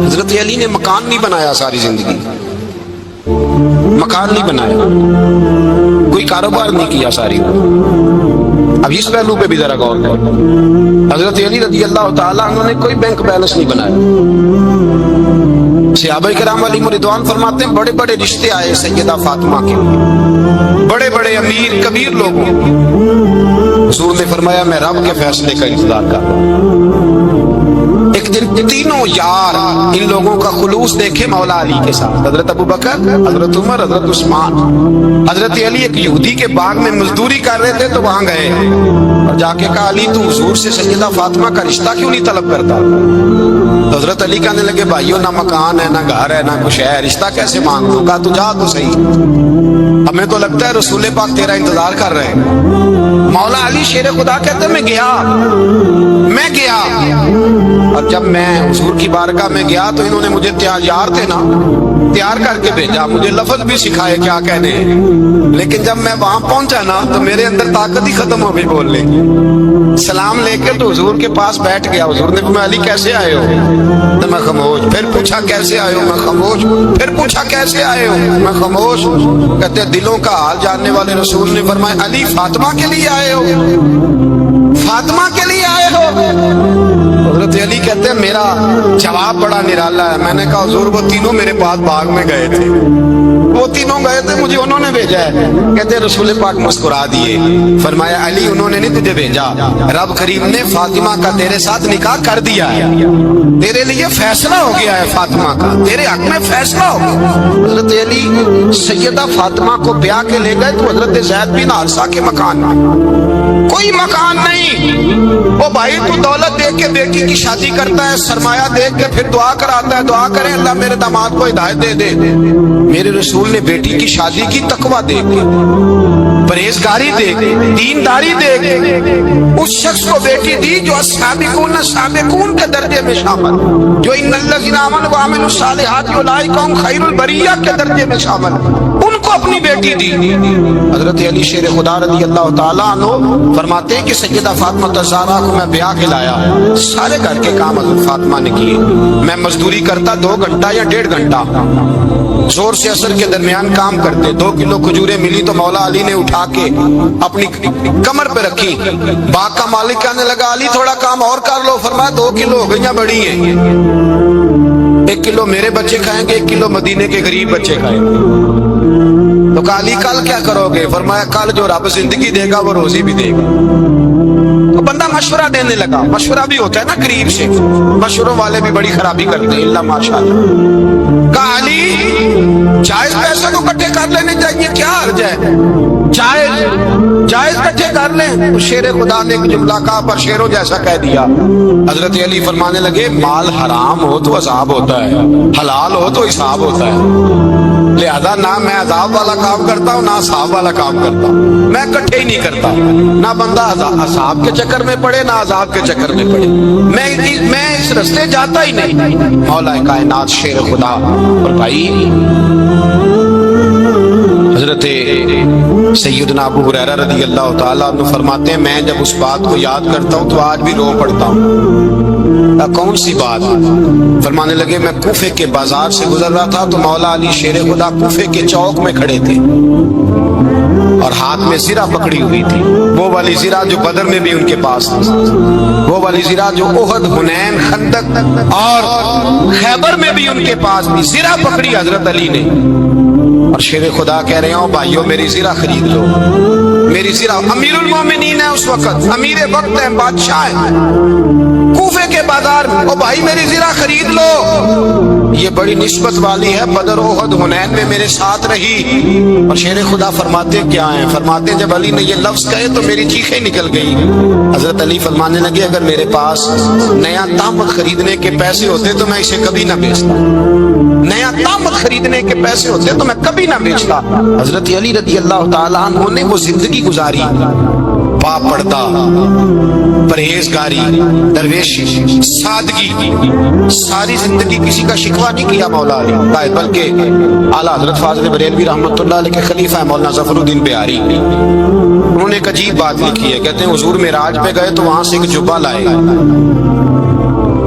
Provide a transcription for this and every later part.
حضرت علی نے مکان نہیں بنایا ساری زندگی، مکان نہیں بنایا، کوئی کاروبار نہیں کیا ساری۔ اب اس پہلو پہ بھی ذرا غور کریں، حضرت علی رضی اللہ تعالیٰ عنہ نے کوئی بینک بیلنس نہیں بنایا۔ صحابہ کرام علیہم رضوان فرماتے ہیں بڑے بڑے رشتے آئے سیدہ فاطمہ کے لیے، بڑے بڑے امیر کبیر لوگوں، حضور نے فرمایا میں رب کے فیصلے کا انتظار کر رہا ہوں۔ ایک دن تینوں یار ان لوگوں کا خلوص دیکھے مولا علی کے ساتھ، حضرت ابو بکر، حضرت عمر، حضرت عثمان۔ حضرت علی ایک یہودی کے باغ میں مزدوری کر رہے تھے تو وہاں گئے اور جا کے کہا علی تو حضور سے سیدہ فاطمہ کا رشتہ کیوں نہیں طلب کرتا؟ تو حضرت علی کہنے لگے بھائیو نہ مکان ہے، نہ گھر ہے، نہ کچھ ہے، رشتہ کیسے مانگ لوں؟ کہا تو جا تو صحیح، ہمیں تو لگتا ہے رسول پاک تیرا انتظار کر رہے ہیں۔ مولا علی شیر خدا کہتے میں گیا اور جب میں حضور کی بارگاہ میں گیا تو انہوں نے مجھے تیار تھے نا، تیار کر کے بھیجا، مجھے لفظ بھی سکھائے کیا کہنے ہیں، لیکن جب میں وہاں پہنچا نا تو میرے اندر طاقت ہی ختم ہو گئی بولنے کی۔ سلام لے کے تو حضور کے پاس بیٹھ گیا، حضور نے فرمایا علی کیسے آئے ہو؟ تو میں خاموش، پھر پوچھا کیسے آئے ہو؟ میں خاموش، پھر پوچھا کیسے آئے ہو؟ میں خاموش۔ کہتے دلوں کا حال جاننے والے رسول نے فرمایا علی فاطمہ کے لیے آئے ہو؟ فاطمہ کے لیے آئے ہو؟ حضرت علی کہتے ہیں میرا جواب بڑا نرالا ہے۔ میں نے کہا حضور وہ تینوں میرے پاس باغ میں گئے تھے، وہ تینوں گئے تھے، مجھے انہوں نے بھیجا ہے۔ کہتے رسول پاک مسکرا دیے، فرمایا علی انہوں نے نہیں تجھے بھیجا، رب کریم نے فاطمہ کا تیرے ساتھ نکاح کر دیا ہے، تیرے لیے فیصلہ ہو گیا ہے، فاطمہ کا تیرے حق میں فیصلہ ہو گیا۔ حضرت علی سیدہ فاطمہ کو بیاہ کے لے گئے تو حضرت زید بن حارثہ کے مکان میں کوئی مکان نہیں۔ وہ بھائی تو دولت دیکھ کے بیٹی کی شادی کرتا ہے، سرمایہ دیکھ کے پھر دعا کراتا ہے، دعا کریں اللہ میرے داماد کو ہدایت دے دے۔ میرے رسول نے بیٹی کی شادی کی تقوی دیکھ کے، پرہیزگاری دیکھ کے، دینداری دیکھ کے اس شخص کو بیٹی دی جو سابقون کے درجے میں شامل، جو ان الذین آمنوا وعملوا الصالحات اولئک هم خیر البریہ کے درجے میں شامل، ان کو اپنی بیٹی دی۔ حضرت علی شیر خدا رضی اللہ تعالیٰ عنہ فرماتے ہیں کہ سیدہ فاطمہ الزہرا کو میں بیاہ کے لایا، سارے گھر کے کام حضرت فاطمہ نے کیے، میں مزدوری کرتا 2 گھنٹہ یا 1.5 گھنٹہ، زور سے عصر کے درمیان کام کرتے، 2 کلو کھجوریں ملی تو مولا علی نے اٹھا کے اپنی کمر پہ رکھی، باغ کا مالک کہنے لگا علی تھوڑا کام اور کر لو، فرمایا 2 کلو ہو گئیاں بڑی ہیں، 1 کلو میرے بچے کھائیں گے، 1 کلو مدینے کے غریب بچے کھائیں گے۔ تو کہا علی کل کیا کرو گے؟ فرمایا کل جو رب زندگی دے گا وہ روزی بھی دے گا۔ تو بندہ مشورہ دینے لگا، مشورہ بھی ہوتا ہے نا قریب سے، مشوروں والے بھی بڑی خرابی کرتے ہیں اللہ ماشاءاللہ۔ کہا علی جائز پیسے تو اکٹھے کر لینے چاہیے، کیا حرج ہے، جائز اکٹھے کر لیں۔ شیر خدا نے ایک جملہ کہا پر شیروں جیسا کہہ دیا۔ حضرت علی فرمانے لگے مال حرام ہو تو عذاب ہوتا ہے، حلال ہو تو حساب ہوتا ہے، لہذا نہ میں عذاب والا کام کرتا ہوں نہ حساب والا کام کرتا ہوں، میں اکٹھے ہی نہیں کرتا، نہ بندہ حساب کے چکر میں پڑے نہ عذاب کے چکر میں پڑے، میں اس رستے جاتا ہی نہیں۔ مولا کائنات شیر خدا اور بھائی حضرت سیدنا ابو ہریرہ رضی اللہ تعالیٰ عنہ فرماتے ہیں میں جب اس بات کو یاد کرتا ہوں تو آج بھی رو پڑتا ہوں۔ کون سی بات؟ فرمانے لگے میں کوفے کے بازار سے گزر رہا تھا تو مولا علی شیر خدا کوفے کے چوک میں کھڑے تھے اور ہاتھ میں زرہ پکڑی ہوئی تھی، وہ والی زرہ جو بدر میں بھی ان کے پاس تھی، وہ والی زرہ جو احد، حنین، خندق اور خیبر میں بھی ان کے پاس تھی، زرہ پکڑی حضرت علی نے اور شیر خدا کہہ رہے ہوں بھائیو میری زرہ خرید لو، میری زرہ، امیر المومنین ہے اس وقت، امیر وقت ہے، بادشاہ ہے کوفے کے بازار میں، او بھائی میری زرہ خرید لو، یہ بڑی نسبت والی ہے، بدر احد حنین میں میرے ساتھ رہی۔ اور شیر خدا فرماتے کیا ہیں؟ فرماتے جب علی نے یہ لفظ کہے تو میری چیخیں نکل گئی۔ حضرت علی فرمانے لگے اگر میرے پاس نیا تامت خریدنے کے پیسے ہوتے تو میں اسے کبھی نہ بیچتا، نیا تامت خریدنے کے پیسے ہوتے تو میں کبھی نہ بیچتا۔ حضرت علی رضی اللہ تعالیٰ عنہ نے وہ زندگی گزاری، با پردہ، پرہیزگاری، درویشی، سادگی، ساری زندگی کسی کا شکوہ نہیں کیا مولا علی، بلکہ اعلیٰ حضرت فاضل بریلوی رحمۃ اللہ علیہ کے خلیفہ مولانا ظفر الدین بہاری، انہوں نے ایک عجیب بات لکھی ہے، کہتے ہیں حضور معراج پہ گئے تو وہاں سے ایک جبہ لائے،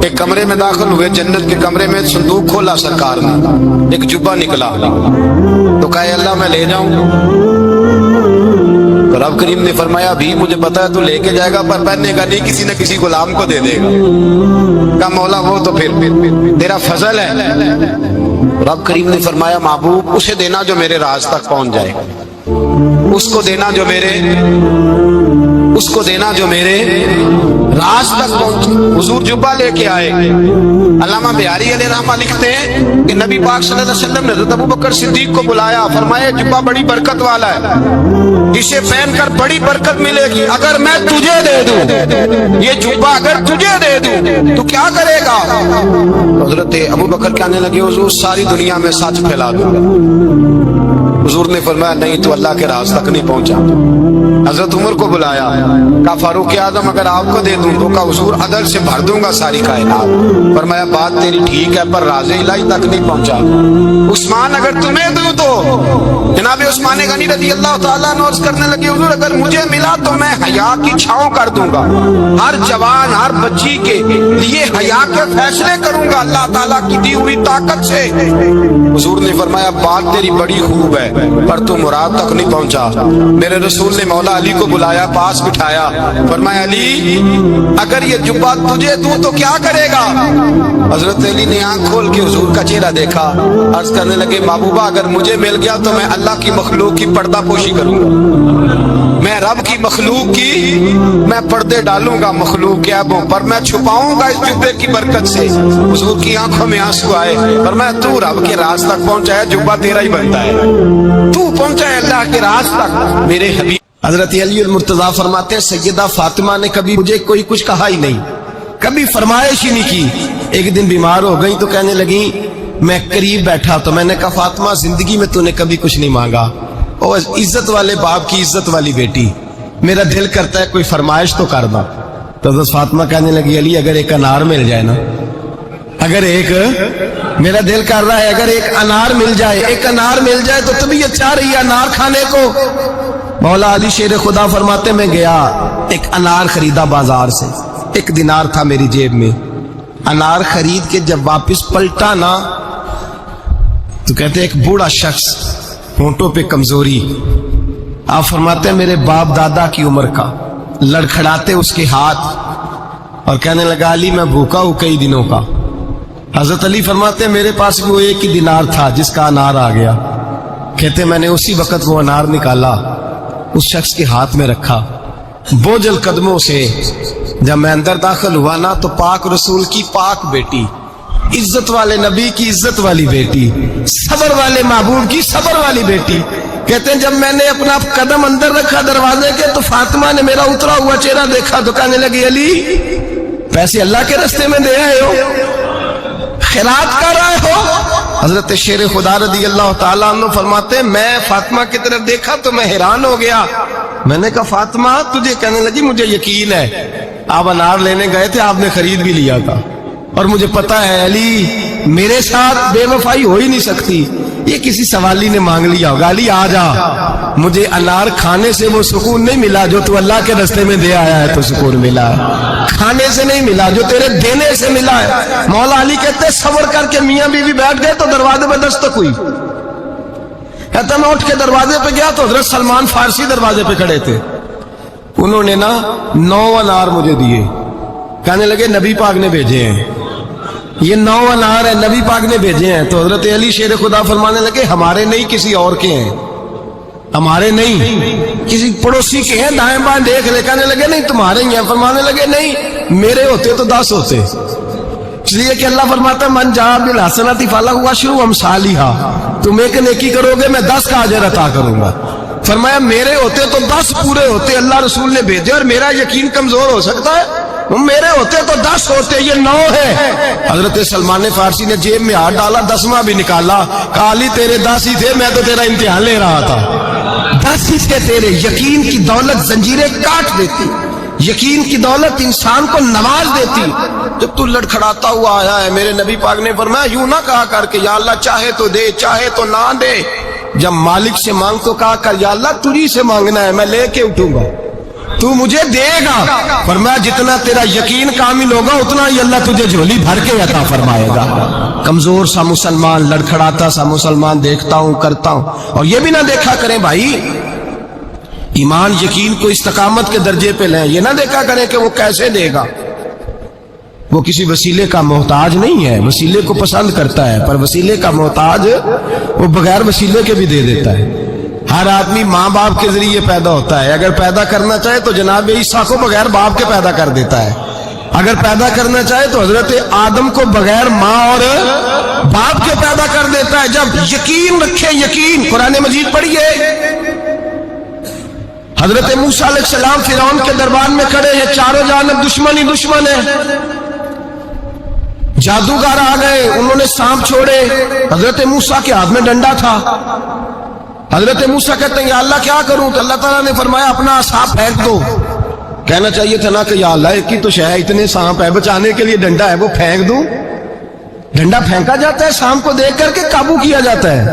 ایک کمرے میں داخل ہوئے، جنت کے کمرے میں صندوق کھولا سرکار نے، ایک جبہ نکلا تو کہا اے اللہ میں لے جاؤں؟ تو رب کریم نے فرمایا بھی مجھے پتا ہے تو لے کے جائے گا پر پہننے کا نہیں، کسی نہ کسی غلام کو دے دے گا۔ کہا مولا وہ تو پھر تیرا فضل ہے۔ رب کریم نے فرمایا محبوب اسے دینا جو میرے راز تک پہنچ جائے، اس کو دینا جو میرے راز تک پہنچے۔ حضور جبہ لے کے آئے۔ علامہ بہاری علیہ رحمہ لکھتے ہیں کہ نبی پاک صلی اللہ علیہ وسلم نے حضرت ابوبکر صدیق کو بلایا، فرمایا جبہ بڑی برکت والا ہے، اسے پہن کر بڑی برکت ملے گی، اگر میں تجھے دے دوں یہ جبہ، اگر تجھے دے دوں تو کیا کرے گا؟ حضرت ابوبکر کہنے لگے حضور ساری دنیا میں سچ پھیلا دوں گا۔ حضور نے فرمایا نہیں تو اللہ کے راز تک نہیں پہنچا۔ حضرت عمر کو بلایا، کہا فاروق اعظم اگر آپ کو دے دوں تو کہا حضور عدل سے بھر دوں گا ساری کائنات۔ فرمایا بات تیری ٹھیک ہے پر راز الہی تک نہیں پہنچا۔ عثمان اگر تمہیں دوں تو جناب عثمان غنی رضی اللہ تعالیٰ عنہ عرض کرنے لگے حضور اگر مجھے ملا تو میں حیا کی چھاؤں کر دوں گا، ہر جوان ہر بچی کے لیے حیا کے فیصلے کروں گا اللہ تعالیٰ کی دی ہوئی طاقت سے۔ حضور نے فرمایا بات تیری بڑی خوب ہے پر تو مراد تک نہیں پہنچا۔ میرے رسول نے مولا علی کو بلایا، پاس بٹھایا، فرمایا علی اگر یہ جبہ تجھے دوں تو کیا کرے گا؟ حضرت علی نے آنکھ کھول کے حضور کا چہرہ دیکھا، عرض کرنے لگے محبوبہ اگر مجھے مل گیا تو میں اللہ کی مخلوق کی پردہ پوشی کروں گا، میں رب کی مخلوق کی میں پردے ڈالوں گا، مخلوق کے عیبوں پر میں چھپاؤں گا اس جبے کی برکت سے۔ حضور کی آنکھوں میں آنسو آئے، فرمایا تو رب کے راز تک پہنچا ہے، جبہ تیرا ہی بنتا ہے، تو پہنچا ہے اللہ کے راز تک میرے حبیب۔ حضرت علی المرتضیٰ فرماتے ہیں سیدہ فاطمہ نے کبھی مجھے کوئی کچھ کہا ہی نہیں، کبھی فرمائش ہی نہیں کی۔ ایک دن بیمار ہو گئی تو کہنے لگی، میں قریب بیٹھا تو میں نے کہا فاطمہ زندگی میں تو نے کبھی کچھ نہیں مانگا، اور عزت والے باپ کی عزت والی بیٹی، میرا دل کرتا ہے کوئی فرمائش تو کر دو۔ تو حضرت فاطمہ کہنے لگی علی اگر ایک انار مل جائے نا، اگر ایک میرا دل کر رہا ہے اگر ایک انار مل جائے، ایک انار مل جائے تو طبیعت چاہ رہی ہے انار کھانے کو۔ مولا علی شیر خدا فرماتے میں گیا ایک انار خریدا بازار سے، 1 دینار تھا میری جیب میں، انار خرید کے جب واپس پلٹا نا تو کہتے ایک بوڑھا شخص، ہونٹوں پہ کمزوری، آپ فرماتے ہیں میرے باپ دادا کی عمر کا، لڑکھڑاتے اس کے ہاتھ اور کہنے لگا علی میں بھوکا ہوں کئی دنوں کا۔ حضرت علی فرماتے ہیں میرے پاس بھی وہ 1 ہی دینار تھا جس کا انار آ گیا، کہتے میں نے اسی وقت وہ انار نکالا اس شخص کے ہاتھ میں رکھا، بوجھل قدموں سے جب میں اندر داخل ہوا نا تو پاک رسول کی پاک بیٹی، عزت والے نبی کی عزت والی بیٹی، صبر والے محبوب کی صبر والی بیٹی، کہتے ہیں جب میں نے اپنا قدم اندر رکھا دروازے کے تو فاطمہ نے میرا اترا ہوا چہرہ دیکھا تو کہنے لگی علی پیسے اللہ کے رستے میں دے آئے ہو، خیرات کر رہے ہو؟ حضرت شیر خدا رضی اللہ تعالیٰ عنہ فرماتے ہیں میں فاطمہ کی طرف دیکھا تو میں حیران ہو گیا، میں نے کہا فاطمہ تجھے؟ کہنے لگی مجھے یقین ہے آپ انار لینے گئے تھے، آپ نے خرید بھی لیا تھا، اور مجھے پتا ہے علی میرے ساتھ بے وفائی ہو ہی نہیں سکتی، یہ کسی سوالی نے مانگ لیا ہوگا، علی آ جا، مجھے انار کھانے سے وہ سکون نہیں ملا جو تو اللہ کے راستے میں دے آیا ہے تو سکون ملا ہے، کھانے سے نہیں ملا جو تیرے دینے سے ملا ہے۔ مولا علی کہتے ہیں صبر کر کے میاں بیوی بیٹھ گئے تو دروازے پہ دستک ہوئی، کہتا میں اٹھ کے دروازے پہ گیا تو حضرت سلمان فارسی دروازے پہ کھڑے تھے، انہوں نے نا 9 انار مجھے دیے، کہنے لگے نبی پاک نے بھیجے ہیں، یہ 9 انار ہے نبی پاک نے بھیجے ہیں۔ تو حضرت علی شیر خدا فرمانے لگے ہمارے نہیں کسی اور کے ہیں، ہمارے نہیں کسی پڑوسی کے ہیں، دائیں بائیں دیکھ لے، کہنے لگے نہیں تمہارے ہی ہیں، فرمانے لگے نہیں میرے ہوتے تو 10 ہوتے، اس لیے کہ اللہ فرماتا ہے من جاء بالحسنۃ فلہ عشر امثالھا، تم ایک نیکی کرو گے میں 10 کا اجر عطا کروں گا۔ فرمایا میرے ہوتے تو 10 پورے ہوتے، اللہ رسول نے بھیجے اور میرا یقین کمزور ہو سکتا ہے، میرے ہوتے تو 10 ہوتے، یہ 9 ہے۔ حضرت سلمان فارسی نے جیب میں ہاتھ ڈالا، 10واں بھی نکالا، کہا علی تیرے 10 ہی تھے، میں تو تیرا امتحان لے رہا تھا، 10 ہی تھے تیرے۔ یقین کی دولت زنجیریں کاٹ دیتی، یقین کی دولت انسان کو نواز دیتی۔ جب تو لڑکھڑاتا ہوا آیا ہے، میرے نبی پاک نے فرمایا یوں نہ کہا کر کے یا اللہ چاہے تو دے چاہے تو نہ دے، جب مالک سے مانگ تو کہا کر یا اللہ تجھی سے مانگنا ہے میں لے کے اٹھوں گا، تو مجھے دے گا. فرمایا جتنا تیرا یقین کامل ہوگا اتنا ہی اللہ تجھے جھولی بھر کے عطا فرمائے گا. کمزور سا مسلمان، لڑکھڑاتا سا مسلمان دیکھتا ہوں کرتا ہوں. اور یہ بھی نہ دیکھا کریں بھائی، ایمان یقین کو استقامت کے درجے پہ لیں. یہ نہ دیکھا کریں کہ وہ کیسے دے گا. وہ کسی وسیلے کا محتاج نہیں ہے، وسیلے کو پسند کرتا ہے، پر وسیلے کا محتاج وہ بغیر وسیلے کے بھی دے دیتا ہے. ہر آدمی ماں باپ کے ذریعے پیدا ہوتا ہے. اگر پیدا کرنا چاہے تو جناب عیسیٰ کو بغیر باپ کے پیدا کر دیتا ہے. اگر پیدا کرنا چاہے تو حضرت آدم کو بغیر ماں اور باپ کے پیدا کر دیتا ہے. جب یقین رکھے، یقین، قرآن مجید پڑھیے. حضرت موسیٰ علیہ السلام فرعون کے دربار میں کھڑے ہیں، چاروں جانب دشمن ہی دشمن ہے. جادوگر آ گئے، انہوں نے سانپ چھوڑے. حضرت موسیٰ کے ہاتھ میں ڈنڈا تھا. حضرت موسیٰ کہتے ہیں یا اللہ کیا کروں؟ تو اللہ تعالیٰ نے فرمایا اپنا سانپ پھینک دو. کہنا چاہیے تھا نا کہ یا اللہ ایک ہی تو شے ہے، اتنے سانپ ہے، بچانے کے لیے ڈنڈا ہے، وہ پھینک دوں. ڈنڈا پھینکا جاتا ہے، سانپ کو دیکھ کر کے قابو کیا جاتا ہے.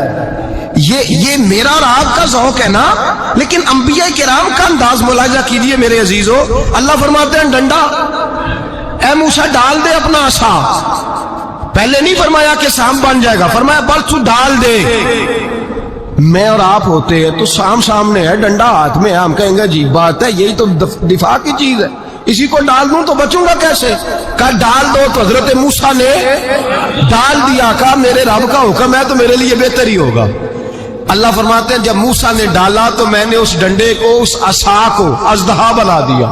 یہ میرا اور آپ کا ذوق ہے نا، لیکن انبیاء کرام کا انداز ملاحظہ کیجئے میرے عزیزو. اللہ فرماتے ہیں ڈنڈا، اے موسیٰ ڈال دے اپنا عصا. پہلے نہیں فرمایا کہ سانپ بن جائے گا، فرمایا بس تو ڈال دے. میں اور آپ ہوتے ہیں تو سام سامنے ہے، ڈنڈا ہاتھ میں ہے، ہم کہیں گے عجیب بات ہے، یہی تو دفاع کی چیز ہے، اسی کو ڈال دوں تو بچوں گا کیسے؟ کہا ڈال دو. تو حضرت موسیٰ نے ڈال دیا. کہا میرے رب کا حکم ہے تو میرے لیے بہتر ہی ہوگا. اللہ فرماتے ہیں جب موسیٰ نے ڈالا تو میں نے اس ڈنڈے کو، اس عصا کو اژدہا بنا دیا.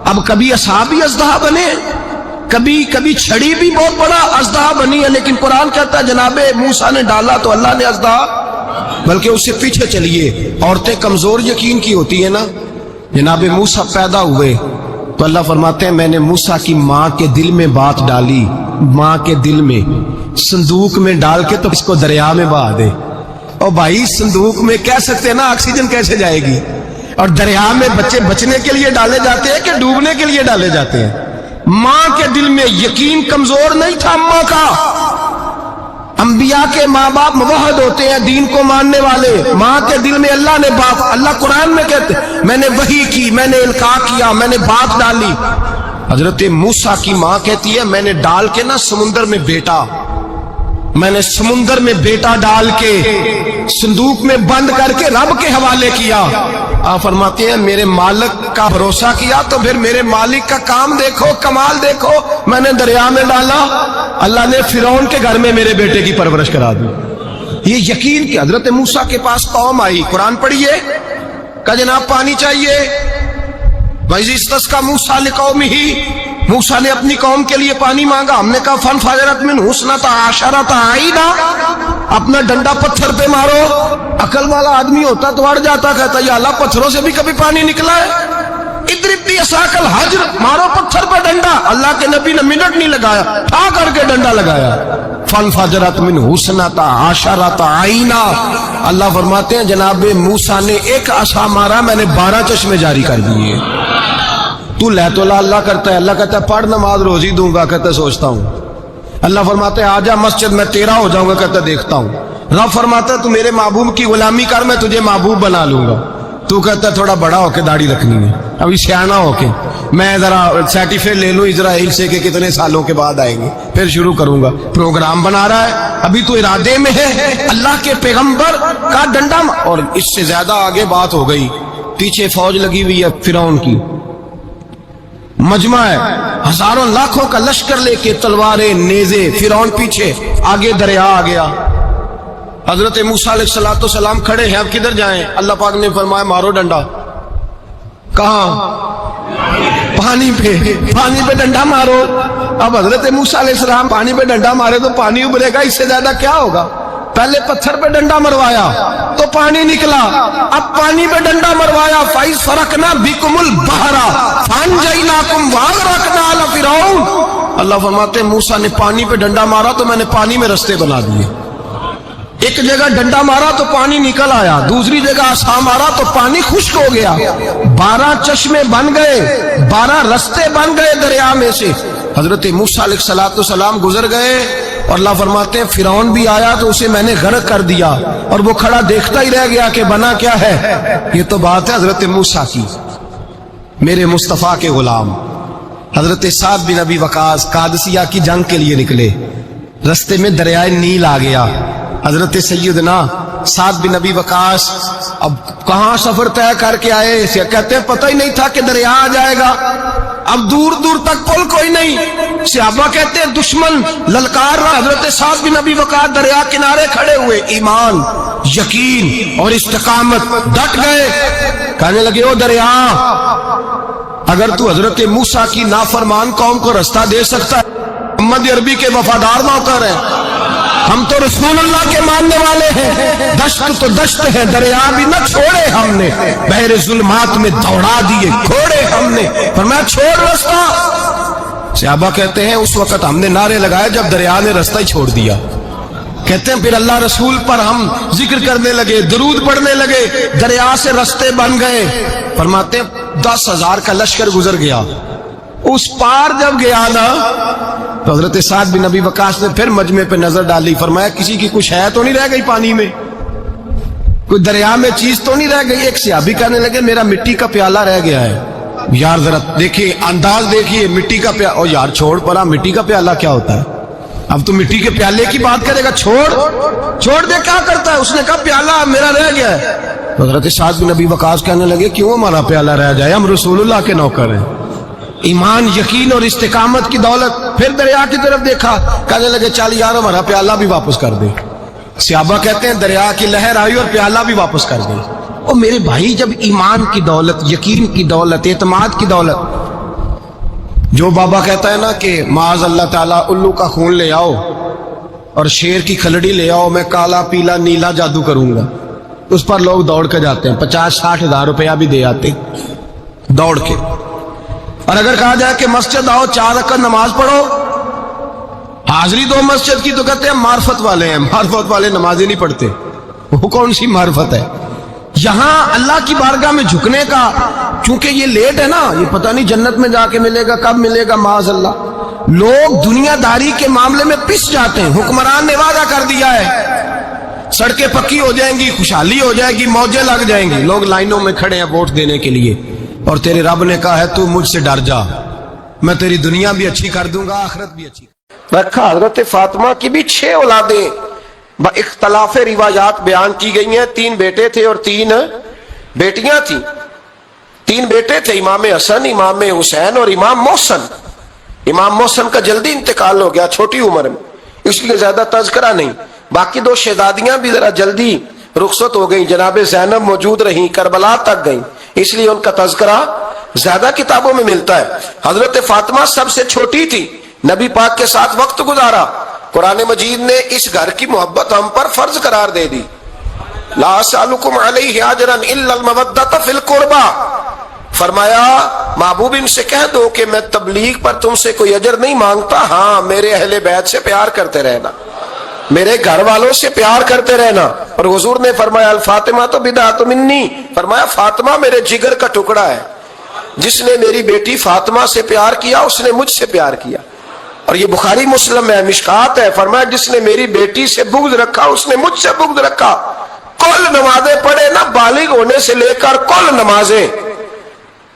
اب کبھی عصا بھی اژدہا بنے، کبھی چھڑی بھی بہت بڑا اژدہا بنی ہے. لیکن قرآن کہتا ہے جناب موسیٰ نے ڈالا تو اللہ نے اژدہا. بلکہ اس سے پیچھے چلیے، عورتیں کمزور یقین کی ہوتی ہیں نا. جناب موسیٰ پیدا ہوئے تو اللہ فرماتے ہیں میں نے موسیٰ کی ماں کے دل میں بات ڈالی. ماں کے دل میں صندوق میں ڈال کے تو اس کو دریا میں بہا دے. اور بھائی صندوق میں کہہ سکتے ہیں نا آکسیجن کیسے جائے گی؟ اور دریا میں بچے بچنے کے لیے ڈالے جاتے ہیں کہ ڈوبنے کے لیے ڈالے جاتے ہیں؟ ماں کے دل میں یقین کمزور نہیں تھا اماں کا. انبیاء کے ماں باپ موحد ہوتے ہیں، دین کو ماننے والے. ماں کے دل میں اللہ نے بات، اللہ قرآن میں کہتے میں نے وحی کی، میں نے القاء کیا، میں نے بات ڈالی. حضرت موسیٰ کی ماں کہتی ہے میں نے ڈال کے نا سمندر میں بیٹا، میں نے سمندر میں بیٹا ڈال کے صندوق میں بند کر کے رب کے حوالے کیا. آپ فرماتے ہیں میرے مالک کا بھروسہ کیا تو پھر میرے مالک کا کام دیکھو، کمال دیکھو. میں نے دریا میں ڈالا، اللہ نے فرعون کے گھر میں میرے بیٹے کی پرورش کرا دی. یہ یقین کہ حضرت موسیٰ کے پاس قوم آئی، قرآن پڑھیے. کہ جناب پانی چاہیے. وَإِذِ اسْتَسْقَىٰ مُوسَىٰ لِقَوْمِهِ، موسیٰ نے اپنی قوم کے لیے پانی مانگا. ہم نے کہا فَانْفَجَرَتْ مِنْهُ اثْنَتَا عَشَرَةَ عَيْنًا، اپنا ڈنڈا پتھر پہ مارو. عقل والا آدمی ہوتا تو اڑ جاتا، کہتا یا اللہ پتھروں سے بھی کبھی پانی نکلا ہے؟ اضرب بعصاک الحجر، مارو پتھر پہ ڈنڈا. اللہ کے نبی نے منٹ نہیں لگایا، ٹھا کر کے ڈنڈا لگایا. فَانْفَجَرَتْ مِنْهُ اثْنَتَا عَشَرَةَ عَيْنًا. اللہ فرماتے ہیں جناب موسیٰ نے ایک عصا مارا، میں نے 12 چشمے جاری کر دیے. تو لے تو اللہ کرتا ہے، اللہ کہتا ہے پڑھ نماز روزی دوں گا، کہتا ہے سوچتا ہوں. اللہ فرماتا ہے آجا مسجد میں تیرا ہو جاؤں گا، کہتا ہے دیکھتا ہوں. رب فرماتا ہے تو میرے محبوب کی غلامی کر، میں تجھے محبوب بنا لوں گا. تو کہتا ہے تھوڑا بڑا ہو کے داڑھی رکھنی ہے، ابھی سیانہ ہو کے میں ذرا سرٹیفکیٹ لے لوں اسرائیل سے کہ کتنے سالوں کے بعد آئیں گے، پھر شروع کروں گا. پروگرام بنا رہا ہے، ابھی تو ارادے میں ہے. اللہ کے پیغمبر کا ڈنڈا. اور اس سے زیادہ آگے بات ہو گئی. پیچھے فوج لگی ہوئی ہے فرعون کی، مجمع ہے، ہزاروں لاکھوں کا لشکر لے کے، تلواریں نیزے. فرعون پیچھے، آگے دریا آ گیا. حضرت موسیٰ علیہ السلام کھڑے ہیں، اب کدھر جائیں؟ اللہ پاک نے فرمایا مارو ڈنڈا. کہاں؟ پانی پہ ڈنڈا مارو. اب حضرت موسیٰ علیہ السلام پانی پہ ڈنڈا مارے تو پانی ابلے گا، اس سے زیادہ کیا ہوگا؟ پہلے پتھر پہ ڈنڈا مروایا تو پانی نکلا، اب پانی پہ ڈنڈا مروایا. فَإِذْ فَرَقْنَا بِكُمُ الْبَحْرَ فَأَنْجَيْنَاكُمْ وَأَغْرَقْنَا آلَ فِرْعَوْنَ. اللہ فرماتے ہیں موسیٰ نے پانی پہ ڈنڈا مارا تو میں نے پانی میں رستے بنا دیے. ایک جگہ ڈنڈا مارا تو پانی نکل آیا، دوسری جگہ عصا مارا تو پانی خشک ہو گیا. 12 چشمے بن گئے، 12 رستے بن گئے دریا میں سے. حضرت موسیٰ علیہ السلام گزر گئے اور اللہ فرماتے ہیں فرعون بھی آیا تو اسے میں نے غرق کر دیا اور وہ کھڑا دیکھتا ہی رہ گیا کہ بنا کیا ہے. یہ تو بات ہے حضرت موسیٰ کی. میرے مصطفیٰ کے غلام حضرت سعد بن ابی وقاص قادسیہ کی جنگ کے لیے نکلے، رستے میں دریائے نیل آ گیا۔ حضرت سیدنا سعد بن ابی وقاص اب کہاں سفر طے کر کے آئے، اسے کہتے ہیں پتہ ہی نہیں تھا کہ دریا آ جائے گا، اب دور دور تک پل کوئی نہیں۔ صحابہ کہتے ہیں دشمن للکار رہا، حضرت سعد بن ابی وقاص دریا کنارے کھڑے ہوئے، ایمان، یقین اور استقامت، ڈٹ گئے، کہنے لگے او دریا، اگر تو حضرت موسیٰ کی نافرمان قوم کو رستہ دے سکتا ہے، محمد عربی کے وفادار نوکر ہیں، ہم تو رسول اللہ کے ماننے والے ہیں، دشت تو دشت ہے، دریا بھی نہ چھوڑے ہم نے، بحر ظلمات میں دوڑا دیے گھوڑے ہم نے، فرمایا چھوڑ رستہ۔ صحابہ کہتے ہیں اس وقت ہم نے نعرے لگائے جب دریا نے رستہ ہی چھوڑ دیا۔ کہتے ہیں پھر اللہ رسول پر ہم ذکر کرنے لگے، درود پڑھنے لگے، دریا سے رستے بن گئے۔ فرماتے ہیں 10,000 کا لشکر گزر گیا، اس پار جب گیا نا تو حضرت سعد بن ابی وقاص نے پھر مجمع پہ نظر ڈالی، فرمایا کسی کی کچھ ہے تو نہیں رہ گئی پانی میں، کوئی دریا میں چیز تو نہیں رہ گئی۔ ایک صحابی کہنے لگے میرا مٹی کا پیالہ رہ گیا ہے۔ یار ذرا دیکھیے انداز دیکھیے، مٹی کا پیالہ، او یار چھوڑ پڑا، مٹی کا پیالہ کیا ہوتا ہے، اب تو مٹی کے پیالے کی بات کرے گا، چھوڑ دے، کیا کرتا ہے؟ اس نے کہا پیالہ میرا رہ گیا ہے۔ حضرت سعد بن ابی وقاص کہنے لگے کیوں ہمارا پیالہ رہ جائے، ہم رسول اللہ کے نوکر ہیں۔ ایمان، یقین اور استقامت کی دولت، پھر دریا کی طرف دیکھا، کہنے لگے چل یار ہمارا پیالہ بھی واپس کر دے۔ صحابہ کہتے ہیں دریا کی لہر آئی اور پیالہ بھی واپس کر گئی۔ اور میرے بھائی جب ایمان کی دولت، یقین کی دولت، اعتماد کی دولت، جو بابا کہتا ہے نا کہ معاذ اللہ تعالیٰ الو کا خون لے آؤ اور شیر کی کھلڑی لے آؤ، میں کالا پیلا نیلا جادو کروں گا، اس پر لوگ دوڑ کے جاتے ہیں، 50-60 ہزار روپیہ بھی دے آتے دوڑ کے۔ اور اگر کہا جائے کہ مسجد آؤ 4 رکعت نماز پڑھو، حاضری دو مسجد کی، تو کہتے ہیں معرفت والے ہیں، معرفت والے نمازیں نہیں پڑھتے، وہ کون سی معرفت ہے؟ یہاں اللہ کی بارگاہ میں جھکنے کا، چونکہ یہ لیٹ ہے نا، یہ پتہ نہیں جنت میں جا کے ملے گا، کب ملے گا، معاذ اللہ۔ لوگ دنیا داری کے معاملے میں پس جاتے ہیں، حکمران نے وعدہ کر دیا ہے سڑکیں پکی ہو جائیں گی، خوشحالی ہو جائے گی، موجیں لگ جائیں گی، لوگ لائنوں میں کھڑے ہیں ووٹ دینے کے لیے، اور تیرے رب نے کہا ہے تو مجھ سے ڈر جا، میں تیری دنیا بھی اچھی کر دوں گا، آخرت بھی اچھی۔ رکھا حضرت فاطمہ کی بھی 6 اولادیں با اختلاف روایات بیان کی گئی ہیں، 3 بیٹے تھے اور 3 بیٹیاں تھیں۔ 3 بیٹے تھے، امام حسن، امام حسین اور امام محسن۔ امام محسن کا جلدی انتقال ہو گیا چھوٹی عمر میں، اس لیے زیادہ تذکرہ نہیں۔ باقی 2 شہزادیاں بھی ذرا جلدی رخصت ہو گئیں، جناب زینب موجود رہیں، کربلا تک گئیں، اس لیے ان کا تذکرہ زیادہ کتابوں میں ملتا ہے۔ حضرت فاطمہ سب سے چھوٹی تھی، نبی پاک کے ساتھ وقت گزارا، قرآن مجید نے اس گھر کی محبت ہم پر فرض قرار دے دی۔ لا اسألکم علیہ اجرا الا المودۃ فی القربى، فرمایا محبوب ان سے کہہ دو کہ میں تبلیغ پر تم سے کوئی اجر نہیں مانگتا، ہاں میرے اہل بیت سے پیار کرتے رہنا، میرے گھر والوں سے پیار کرتے رہنا۔ اور حضور نے فرمایا الفاطمہ تو بدعۃ منی، فرمایا فاطمہ میرے جگر کا ٹکڑا ہے، جس نے میری بیٹی فاطمہ سے پیار کیا اس نے مجھ سے پیار کیا۔ اور یہ بخاری مسلم ہے، مشکات ہے، فرمایا جس نے میری بیٹی سے بغض رکھا اس نے مجھ سے بغض رکھا۔ کل نمازیں پڑھے نا، بالغ ہونے سے لے کر کل نمازیں،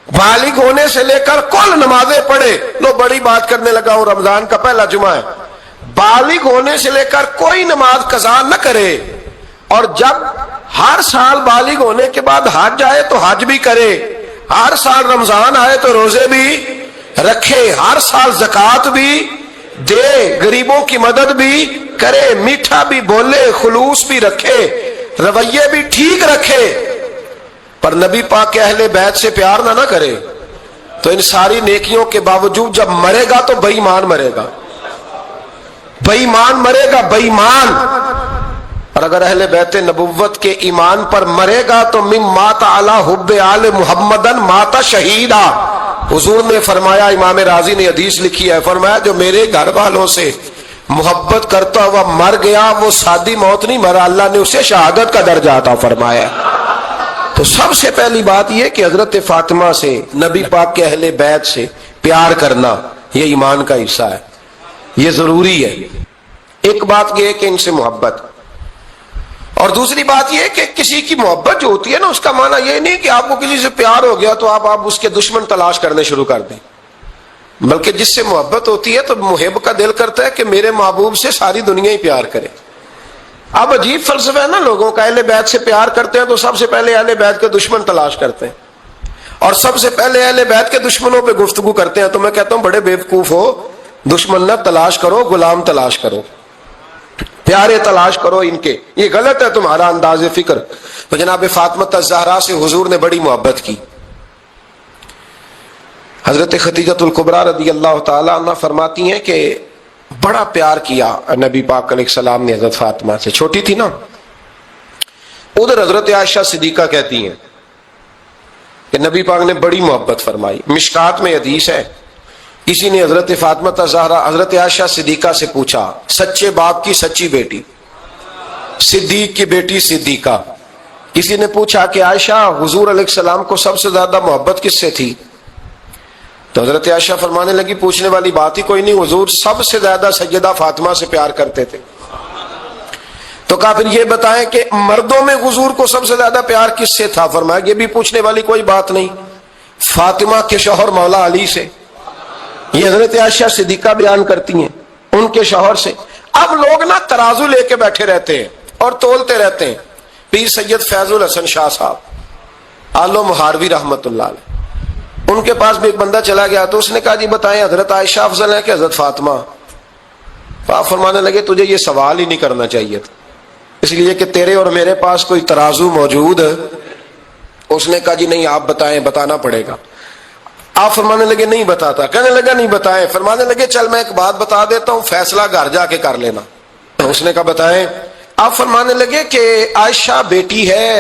بالغ ہونے سے لے کر کل نمازیں پڑھے۔ لو بڑی بات کرنے لگا ہوں، رمضان کا پہلا جمعہ ہے، بالغ ہونے سے لے کر کوئی نماز قضا نہ کرے، اور جب ہر سال بالغ ہونے کے بعد حج آئے تو حج بھی کرے، ہر سال رمضان آئے تو روزے بھی رکھے، ہر سال زکوٰۃ بھی دے، غریبوں کی مدد بھی کرے، میٹھا بھی بولے، خلوص بھی رکھے، رویے بھی ٹھیک رکھے، پر نبی پاک کے اہل بیت سے پیار نہ کرے تو ان ساری نیکیوں کے باوجود جب مرے گا تو بے ایمان مرے گا، بے ایمان مرے گا، بے ایمان۔ اور اگر اہل بیت نبوت کے ایمان پر مرے گا تو من مات علی حب آل محمدن مات شہیدا۔ حضور نے فرمایا، امام رازی نے حدیث لکھی ہے، فرمایا جو میرے گھر والوں سے محبت کرتا ہوا مر گیا وہ سادی موت نہیں مرا، اللہ نے اسے شہادت کا درجہ عطا فرمایا۔ تو سب سے پہلی بات یہ کہ حضرت فاطمہ سے، نبی پاک کے اہل بیت سے پیار کرنا یہ ایمان کا حصہ ہے، یہ ضروری ہے۔ ایک بات یہ ہے کہ ان سے محبت، اور دوسری بات یہ کہ کسی کی محبت جو ہوتی ہے نا، اس کا معنی یہ نہیں کہ آپ کو کسی سے پیار ہو گیا تو آپ اس کے دشمن تلاش کرنے شروع کر دیں، بلکہ جس سے محبت ہوتی ہے تو محب کا دل کرتا ہے کہ میرے محبوب سے ساری دنیا ہی پیار کرے۔ اب عجیب فلسفہ ہے نا لوگوں کا، اہل بیت سے پیار کرتے ہیں تو سب سے پہلے اہل بیت کے دشمن تلاش کرتے ہیں، اور سب سے پہلے اہل بیت کے دشمنوں پہ گفتگو کرتے ہیں۔ تو میں کہتا ہوں بڑے بیوقوف ہو، دشمن نہ تلاش کرو، غلام تلاش کرو، پیارے تلاش کرو ان کے، یہ غلط ہے تمہارا انداز فکر۔ تو جناب فاطمہ الزہرا سے حضور نے بڑی محبت کی۔ حضرت خدیجہ الکبریٰ رضی اللہ تعالی عنہ فرماتی ہیں کہ بڑا پیار کیا نبی پاک علیہ السلام نے حضرت فاطمہ سے، چھوٹی تھی نا۔ ادھر حضرت عائشہ صدیقہ کہتی ہیں کہ نبی پاک نے بڑی محبت فرمائی۔ مشکات میں حدیث ہے، کسی نے حضرت فاطمہ الزہرا حضرت عائشہ صدیقہ سے پوچھا، سچے باپ کی سچی بیٹی، صدیق کی بیٹی صدیقہ، کسی نے پوچھا کہ عائشہ حضور علیہ السلام کو سب سے زیادہ محبت کس سے تھی؟ تو حضرت عائشہ فرمانے لگی پوچھنے والی بات ہی کوئی نہیں، حضور سب سے زیادہ سیدہ فاطمہ سے پیار کرتے تھے۔ تو کہا پھر یہ بتائیں کہ مردوں میں حضور کو سب سے زیادہ پیار کس سے تھا؟ فرمایا یہ بھی پوچھنے والی کوئی بات نہیں، فاطمہ کے شوہر مولا علی سے۔ یہ حضرت عائشہ صدیقہ بیان کرتی ہیں ان کے شوہر سے۔ اب لوگ نا ترازو لے کے بیٹھے رہتے ہیں اور تولتے رہتے ہیں۔ پیر سید فیض الحسن شاہ صاحب آلو مہاروی رحمت اللہ علیہ، ان کے پاس بھی ایک بندہ چلا گیا تو اس نے کہا جی بتائیں حضرت عائشہ افضل ہے کہ حضرت فاطمہ؟ تو آپ فرمانے لگے تجھے یہ سوال ہی نہیں کرنا چاہیے تھا، اس لیے کہ تیرے اور میرے پاس کوئی ترازو موجود ہے۔ اس نے کہا جی نہیں آپ بتائیں، بتانا پڑے گا۔ آپ فرمانے لگے نہیں بتاتا، کہنے لگا نہیں بتائیں، فرمانے لگے چل میں ایک بات بتا دیتا ہوں، فیصلہ گھر جا کے کر لینا۔ اس نے کہا بتائیں۔ آپ فرمانے لگے کہ عائشہ بیٹی ہے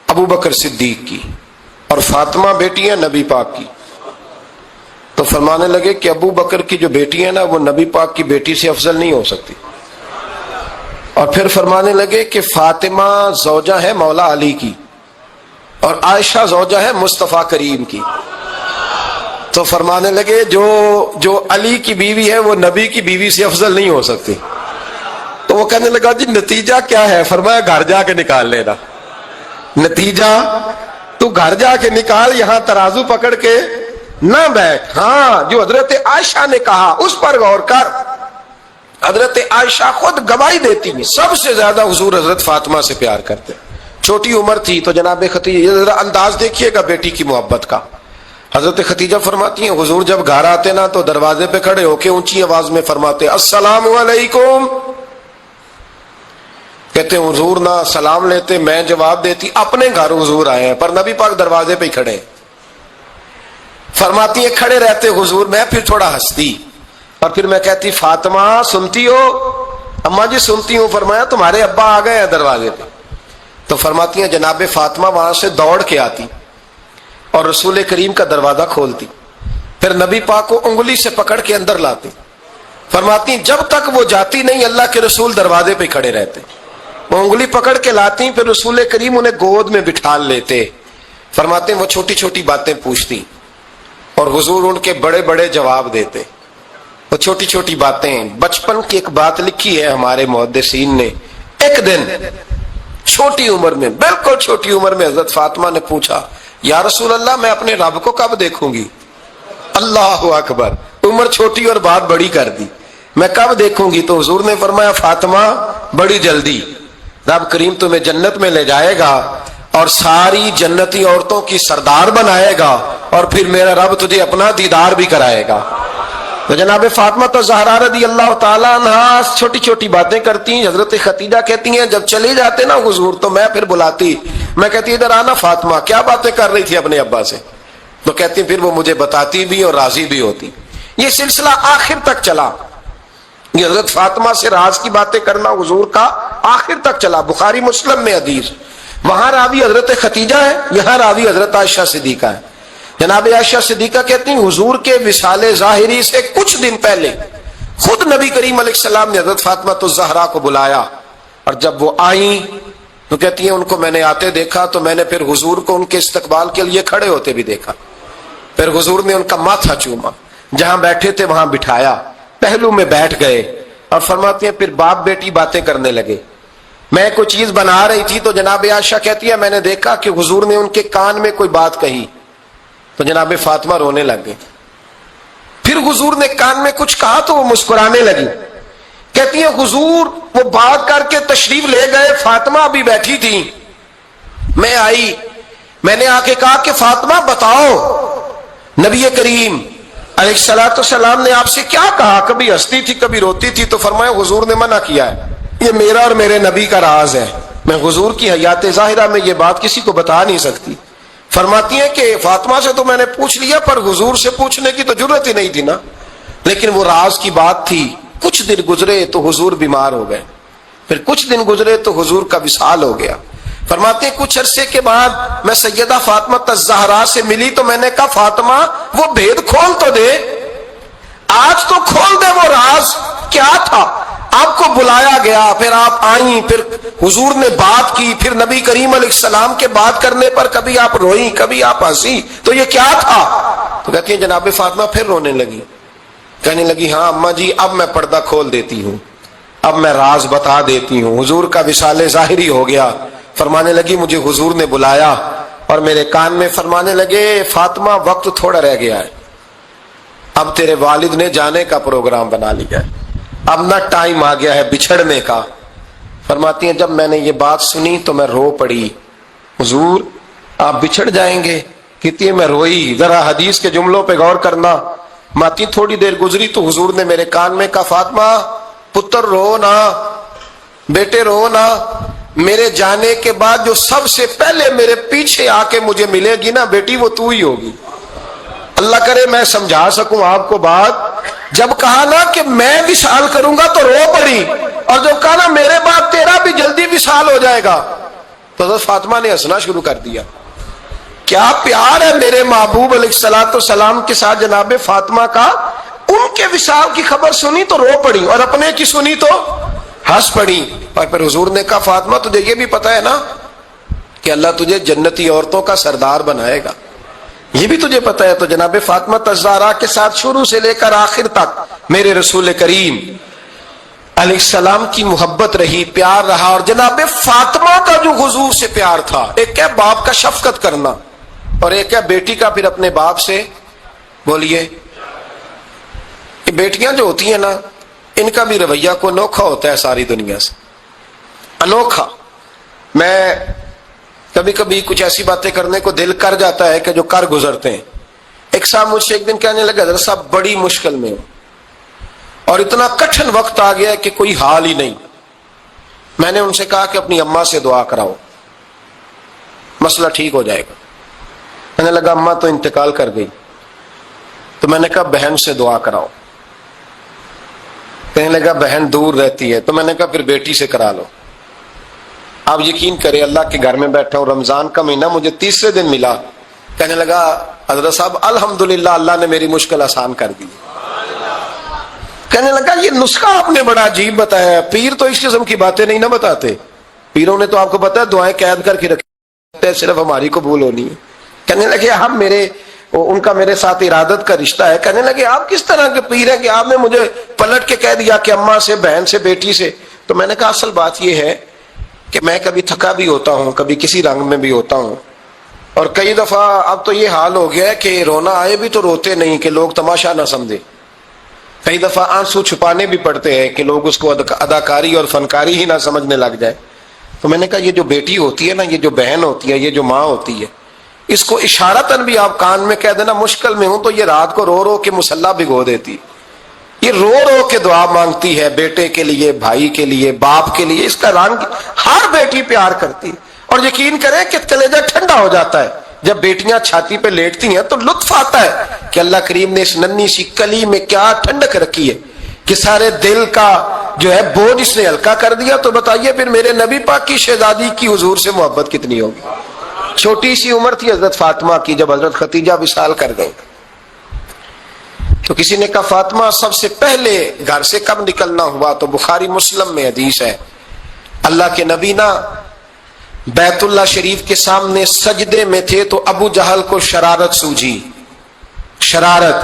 ابو بکر صدیق کی اور فاطمہ بیٹی ہے نبی پاک کی۔ تو فرمانے لگے کہ ابو بکر کی جو بیٹی ہے نا وہ نبی پاک کی بیٹی سے افضل نہیں ہو سکتی۔ اور پھر فرمانے لگے کہ فاطمہ زوجہ ہے مولا علی کی اور عائشہ زوجہ ہے مصطفیٰ کریم کی۔ تو فرمانے لگے جو علی کی بیوی ہے وہ نبی کی بیوی سے افضل نہیں ہو سکتی۔ تو وہ کہنے لگا جی نتیجہ کیا ہے؟ فرمایا گھر جا کے نکال لینا، نتیجہ تو گھر جا کے نکال، یہاں ترازو پکڑ کے نہ بیٹھ۔ ہاں جو حضرت عائشہ نے کہا اس پر غور کر۔ حضرت عائشہ خود گواہی دیتی ہے سب سے زیادہ حضور حضرت فاطمہ سے پیار کرتے، چھوٹی عمر تھی۔ تو جناب خدیجہ ذرا انداز دیکھیے گا بیٹی کی محبت کا۔ حضرت خدیجہ فرماتی ہیں حضور جب گھر آتے نا تو دروازے پہ کھڑے ہو کے اونچی آواز میں فرماتے السلام علیکم۔ کہتے ہیں حضور نہ سلام لیتے، میں جواب دیتی، اپنے گھر حضور آئے ہیں پر نبی پاک دروازے پہ ہی کھڑے۔ فرماتی ہیں کھڑے رہتے حضور، میں پھر تھوڑا ہنستی اور پھر میں کہتی فاطمہ سنتی ہو؟ اماں جی سنتی ہوں۔ فرمایا تمہارے ابا آ گئے ہیں دروازے پہ۔ تو فرماتی ہیں جناب فاطمہ وہاں سے دوڑ کے آتی اور رسول کریم کا دروازہ کھولتی، پھر نبی پاک کو انگلی سے پکڑ کے اندر لاتی۔ فرماتی ہیں جب تک وہ جاتی نہیں اللہ کے رسول دروازے پہ کھڑے رہتے، وہ انگلی پکڑ کے لاتی، پھر رسول کریم انہیں گود میں بٹھا لیتے۔ فرماتے ہیں وہ چھوٹی چھوٹی باتیں پوچھتی اور حضور ان کے بڑے بڑے جواب دیتے۔ وہ چھوٹی چھوٹی باتیں، بچپن کی ایک بات لکھی ہے ہمارے محدثین نے، ایک دن چھوٹی عمر میں، بالکل چھوٹی عمر میں حضرت فاطمہ نے پوچھا یا رسول اللہ میں اپنے رب کو کب دیکھوں گی؟ اللہ اکبر، عمر چھوٹی اور بات بڑی کر دی، میں کب دیکھوں گی؟ تو حضور نے فرمایا فاطمہ بڑی جلدی، رب کریم تمہیں جنت میں لے جائے گا اور ساری جنتی عورتوں کی سردار بنائے گا اور پھر میرا رب تجھے اپنا دیدار بھی کرائے گا۔ تو جناب فاطمہ تو زہرا رضی اللہ تعالیٰ عنہا چھوٹی چھوٹی باتیں کرتی ہیں۔ حضرت خدیجہ کہتی ہیں جب چلے جاتے نا حضور تو میں پھر بلاتی، میں کہتی ادھر آنا فاطمہ، کیا باتیں کر رہی تھی اپنے ابا سے؟ تو کہتی پھر وہ مجھے بتاتی بھی اور راضی بھی ہوتی۔ یہ سلسلہ آخر تک چلا، یہ حضرت فاطمہ سے راز کی باتیں کرنا حضور کا آخر تک چلا۔ بخاری مسلم میں حدیث، وہاں راوی حضرت خدیجہ ہے، یہاں راوی حضرت عائشہ صدیقہ ہے۔ جناب عائشہ صدیقہ کہتی ہیں حضور کے وصال ظاہری سے کچھ دن پہلے خود نبی کریم علیہ السلام نے حضرت فاطمہ الزہرا کو بلایا، اور جب وہ آئیں تو کہتی ہیں ان کو میں نے آتے دیکھا تو میں نے پھر حضور کو ان کے استقبال کے لیے کھڑے ہوتے بھی دیکھا، پھر حضور نے ان کا ماتھا چوما، جہاں بیٹھے تھے وہاں بٹھایا، پہلو میں بیٹھ گئے، اور فرماتے ہیں پھر باپ بیٹی باتیں کرنے لگے۔ میں کوئی چیز بنا رہی تھی تو جناب عائشہ کہتی ہے میں نے دیکھا کہ حضور نے ان کے کان میں کوئی بات کہی تو جناب فاطمہ رونے لگ گئی. پھر حضور نے کان میں کچھ کہا تو وہ مسکرانے لگی. کہتی ہے حضور وہ بات کر کے تشریف لے گئے, فاطمہ ابھی بیٹھی تھی, میں آئی, میں نے آ کے کہا کہ فاطمہ بتاؤ نبی کریم علیہ الصلوۃ والسلام نے آپ سے کیا کہا, کبھی ہنستی تھی کبھی روتی تھی, تو فرمایا حضور نے منع کیا ہے, یہ میرا اور میرے نبی کا راز ہے, میں حضور کی حیات ظاہرہ میں یہ بات کسی کو بتا نہیں سکتی. فرماتی ہیں کہ فاطمہ سے تو میں نے پوچھ لیا پر حضور سے پوچھنے کی تو ضرورت ہی نہیں تھی نا, لیکن وہ راز کی بات تھی. کچھ دن گزرے تو حضور بیمار ہو گئے, پھر کچھ دن گزرے تو حضور کا وصال ہو گیا. فرماتے ہیں کچھ عرصے کے بعد میں سیدہ فاطمہ الزہرا سے ملی تو میں نے کہا فاطمہ وہ بھید کھول تو دے, آج تو کھول دے وہ راز کیا تھا. آپ کو بلایا گیا, پھر آپ آئیں, پھر حضور نے بات کی, پھر نبی کریم علیہ السلام کے بات کرنے پر کبھی آپ روئیں کبھی آپ ہنسی, تو یہ کیا تھا؟ تو کہتی ہیں جناب فاطمہ پھر رونے لگی, کہنے لگی ہاں اماں جی اب میں پردہ کھول دیتی ہوں, اب میں راز بتا دیتی ہوں. حضور کا وصال ظاہری ہو گیا. فرمانے لگی مجھے حضور نے بلایا اور میرے کان میں فرمانے لگے فاطمہ وقت تھوڑا رہ گیا ہے, اب تیرے والد نے جانے کا پروگرام بنا لیا ہے, اب نہ ٹائم آ گیا ہے بچھڑنے کا. فرماتی ہیں جب میں نے یہ بات سنی تو میں رو پڑی, حضور آپ بچھڑ جائیں گے. کہتی ہے میں روئی. ذرا حدیث کے جملوں پہ غور کرنا. ماتی تھوڑی دیر گزری تو حضور نے میرے کان میں کہا فاطمہ پتر رو نا, بیٹے رو نا, میرے جانے کے بعد جو سب سے پہلے میرے پیچھے آ کے مجھے ملے گی نا بیٹی وہ تو ہی ہوگی. اللہ کرے میں سمجھا سکوں آپ کو بات. جب کہا نا کہ میں وصال کروں گا تو رو پڑی, اور جب کہا نا میرے بعد تیرا بھی جلدی وصال ہو جائے گا تو حضرت فاطمہ نے ہنسنا شروع کر دیا. کیا پیار ہے میرے محبوب علیہ الصلوۃ والسلام کے ساتھ جناب فاطمہ کا. ان کے وصال کی خبر سنی تو رو پڑی اور اپنے کی سنی تو ہنس پڑی. اور پھر حضور نے کہا فاطمہ تجھے یہ بھی پتا ہے نا کہ اللہ تجھے جنتی عورتوں کا سردار بنائے گا, یہ بھی تجھے پتا ہے. تو جناب فاطمہ الزہرا کے ساتھ شروع سے لے کر آخر تک میرے رسول کریم علیہ السلام کی محبت رہی, پیار رہا. اور جناب فاطمہ کا جو حضور سے پیار تھا, ایک ہے باپ کا شفقت کرنا اور ایک ہے بیٹی کا پھر اپنے باپ سے, بولیے, یہ بیٹیاں جو ہوتی ہیں نا ان کا بھی رویہ کو انوکھا ہوتا ہے ساری دنیا سے, انوکھا. میں کبھی کبھی کچھ ایسی باتیں کرنے کو دل کر جاتا ہے کہ جو کر گزرتے ہیں. ایک صاحب مجھ سے ایک دن کہنے لگا حضرت صاحب بڑی مشکل میں ہوں اور اتنا کٹھن وقت آ گیا ہے کہ کوئی حال ہی نہیں. میں نے ان سے کہا کہ اپنی اماں سے دعا کراؤ, مسئلہ ٹھیک ہو جائے گا. کہنے لگا اماں تو انتقال کر گئی. تو میں نے کہا بہن سے دعا کراؤ. کہنے لگا بہن دور رہتی ہے. تو میں نے کہا پھر بیٹی سے کرا لو. آپ یقین کریں اللہ کے گھر میں بیٹھا ہوں, رمضان کا مہینہ مجھے تیسرے دن ملا. کہنے لگا حضرت صاحب الحمدللہ اللہ نے میری مشکل آسان کر دی. کہنے لگا یہ نسخہ آپ نے بڑا عجیب بتایا, پیر تو اس قسم کی باتیں نہیں نہ بتاتے. پیروں نے تو آپ کو پتا ہے دعائیں قید کر کے رکھتے, صرف ہماری قبول ہونی ہے. کہنے لگے ہم ان کا میرے ساتھ ارادت کا رشتہ ہے. کہنے لگے آپ کس طرح کے پیر ہیں کہ آپ نے مجھے پلٹ کے کہہ دیا کہ اماں سے, بہن سے, بیٹی سے. تو میں نے کہا اصل بات یہ ہے کہ میں کبھی تھکا بھی ہوتا ہوں, کبھی کسی رنگ میں بھی ہوتا ہوں, اور کئی دفعہ اب تو یہ حال ہو گیا ہے کہ رونا آئے بھی تو روتے نہیں کہ لوگ تماشا نہ سمجھے. کئی دفعہ آنسو چھپانے بھی پڑتے ہیں کہ لوگ اس کو اداکاری اور فنکاری ہی نہ سمجھنے لگ جائے. تو میں نے کہا یہ جو بیٹی ہوتی ہے نا, یہ جو بہن ہوتی ہے, یہ جو ماں ہوتی ہے, اس کو اشارتاً بھی آپ کان میں کہہ دینا مشکل میں ہوں تو یہ رات کو رو رو کے مصلی بھگو دیتی. یہ رو رو کے دعا مانگتی ہے بیٹے کے لیے, بھائی کے لیے, باپ کے لیے. اس کا رنگ ہر بیٹی پیار کرتی. اور یقین کریں کہ کلیجہ ٹھنڈا ہو جاتا ہے جب بیٹیاں چھاتی پہ لیٹتی ہیں, تو لطف آتا ہے کہ اللہ کریم نے اس ننھی سی کلی میں کیا ٹھنڈک رکھی ہے کہ سارے دل کا جو ہے بوجھ اس نے ہلکا کر دیا. تو بتائیے پھر میرے نبی پاک کی شہزادی کی حضور سے محبت کتنی ہوگی. چھوٹی سی عمر تھی حضرت فاطمہ کی جب حضرت ختیجہ وصال کر گئی. تو کسی نے کہا فاطمہ سب سے پہلے گھر سے کب نکلنا ہوا؟ تو بخاری مسلم میں حدیث ہے, اللہ کے نبی نا بیت اللہ شریف کے سامنے سجدے میں تھے تو ابو جہل کو شرارت سوجھی, شرارت.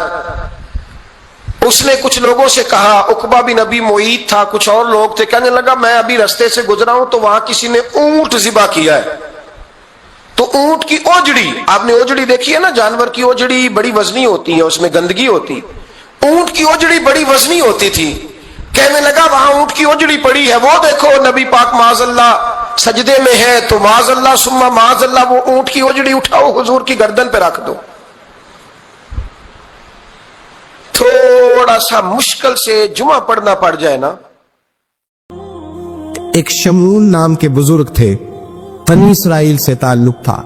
اس نے کچھ لوگوں سے کہا، عقبہ بن نبی معیط تھا، کچھ اور لوگ تھے، کہنے لگا میں ابھی رستے سے گزرا ہوں تو وہاں کسی نے اونٹ ذبح کیا ہے، تو اونٹ کی اوجڑی، آپ نے اوجڑی دیکھی ہے نا، جانور کی اوجڑی بڑی وزنی ہوتی ہے، اس میں گندگی ہوتی، اونٹ کی اوجڑی بڑی وزنی ہوتی تھی، کہنے لگا وہاں اونٹ کی اوجڑی پڑی ہے، وہ دیکھو نبی پاک معاذ اللہ سجدے میں ہے، تو معاذ اللہ ثم معاذ اللہ وہ اونٹ کی اوجڑی اٹھاؤ حضور کی گردن پہ رکھ دو۔ تھوڑا سا مشکل سے جمعہ پڑھنا پڑ جائے نا۔ ایک شمون نام کے بزرگ تھے، بنی اسرائیل سے تعلق تھا،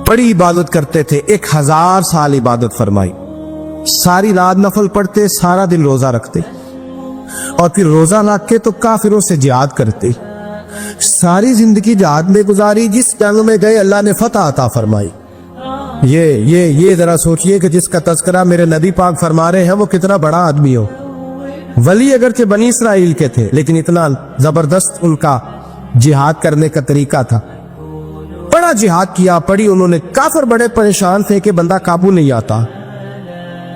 بڑی عبادت کرتے تھے، 1000 سال عبادت فرمائی، ساری رات نفل پڑھتے، سارا دن روزہ رکھتے، اور پھر روزہ رکھ کے تو کافروں سے جہاد کرتے، ساری زندگی جہاد میں گزاری، جس جنگ میں گئے اللہ نے فتح عطا فرمائی۔ یہ ذرا سوچئے کہ جس کا تذکرہ میرے نبی پاک فرما رہے ہیں وہ کتنا بڑا آدمی ہو۔ ولی اگرچہ بنی اسرائیل کے تھے لیکن اتنا زبردست ان کا جہاد کرنے کا طریقہ تھا، بڑا جہاد کیا، پڑی انہوں نے، کافر بڑے پریشان تھے کہ بندہ قابو نہیں آتا،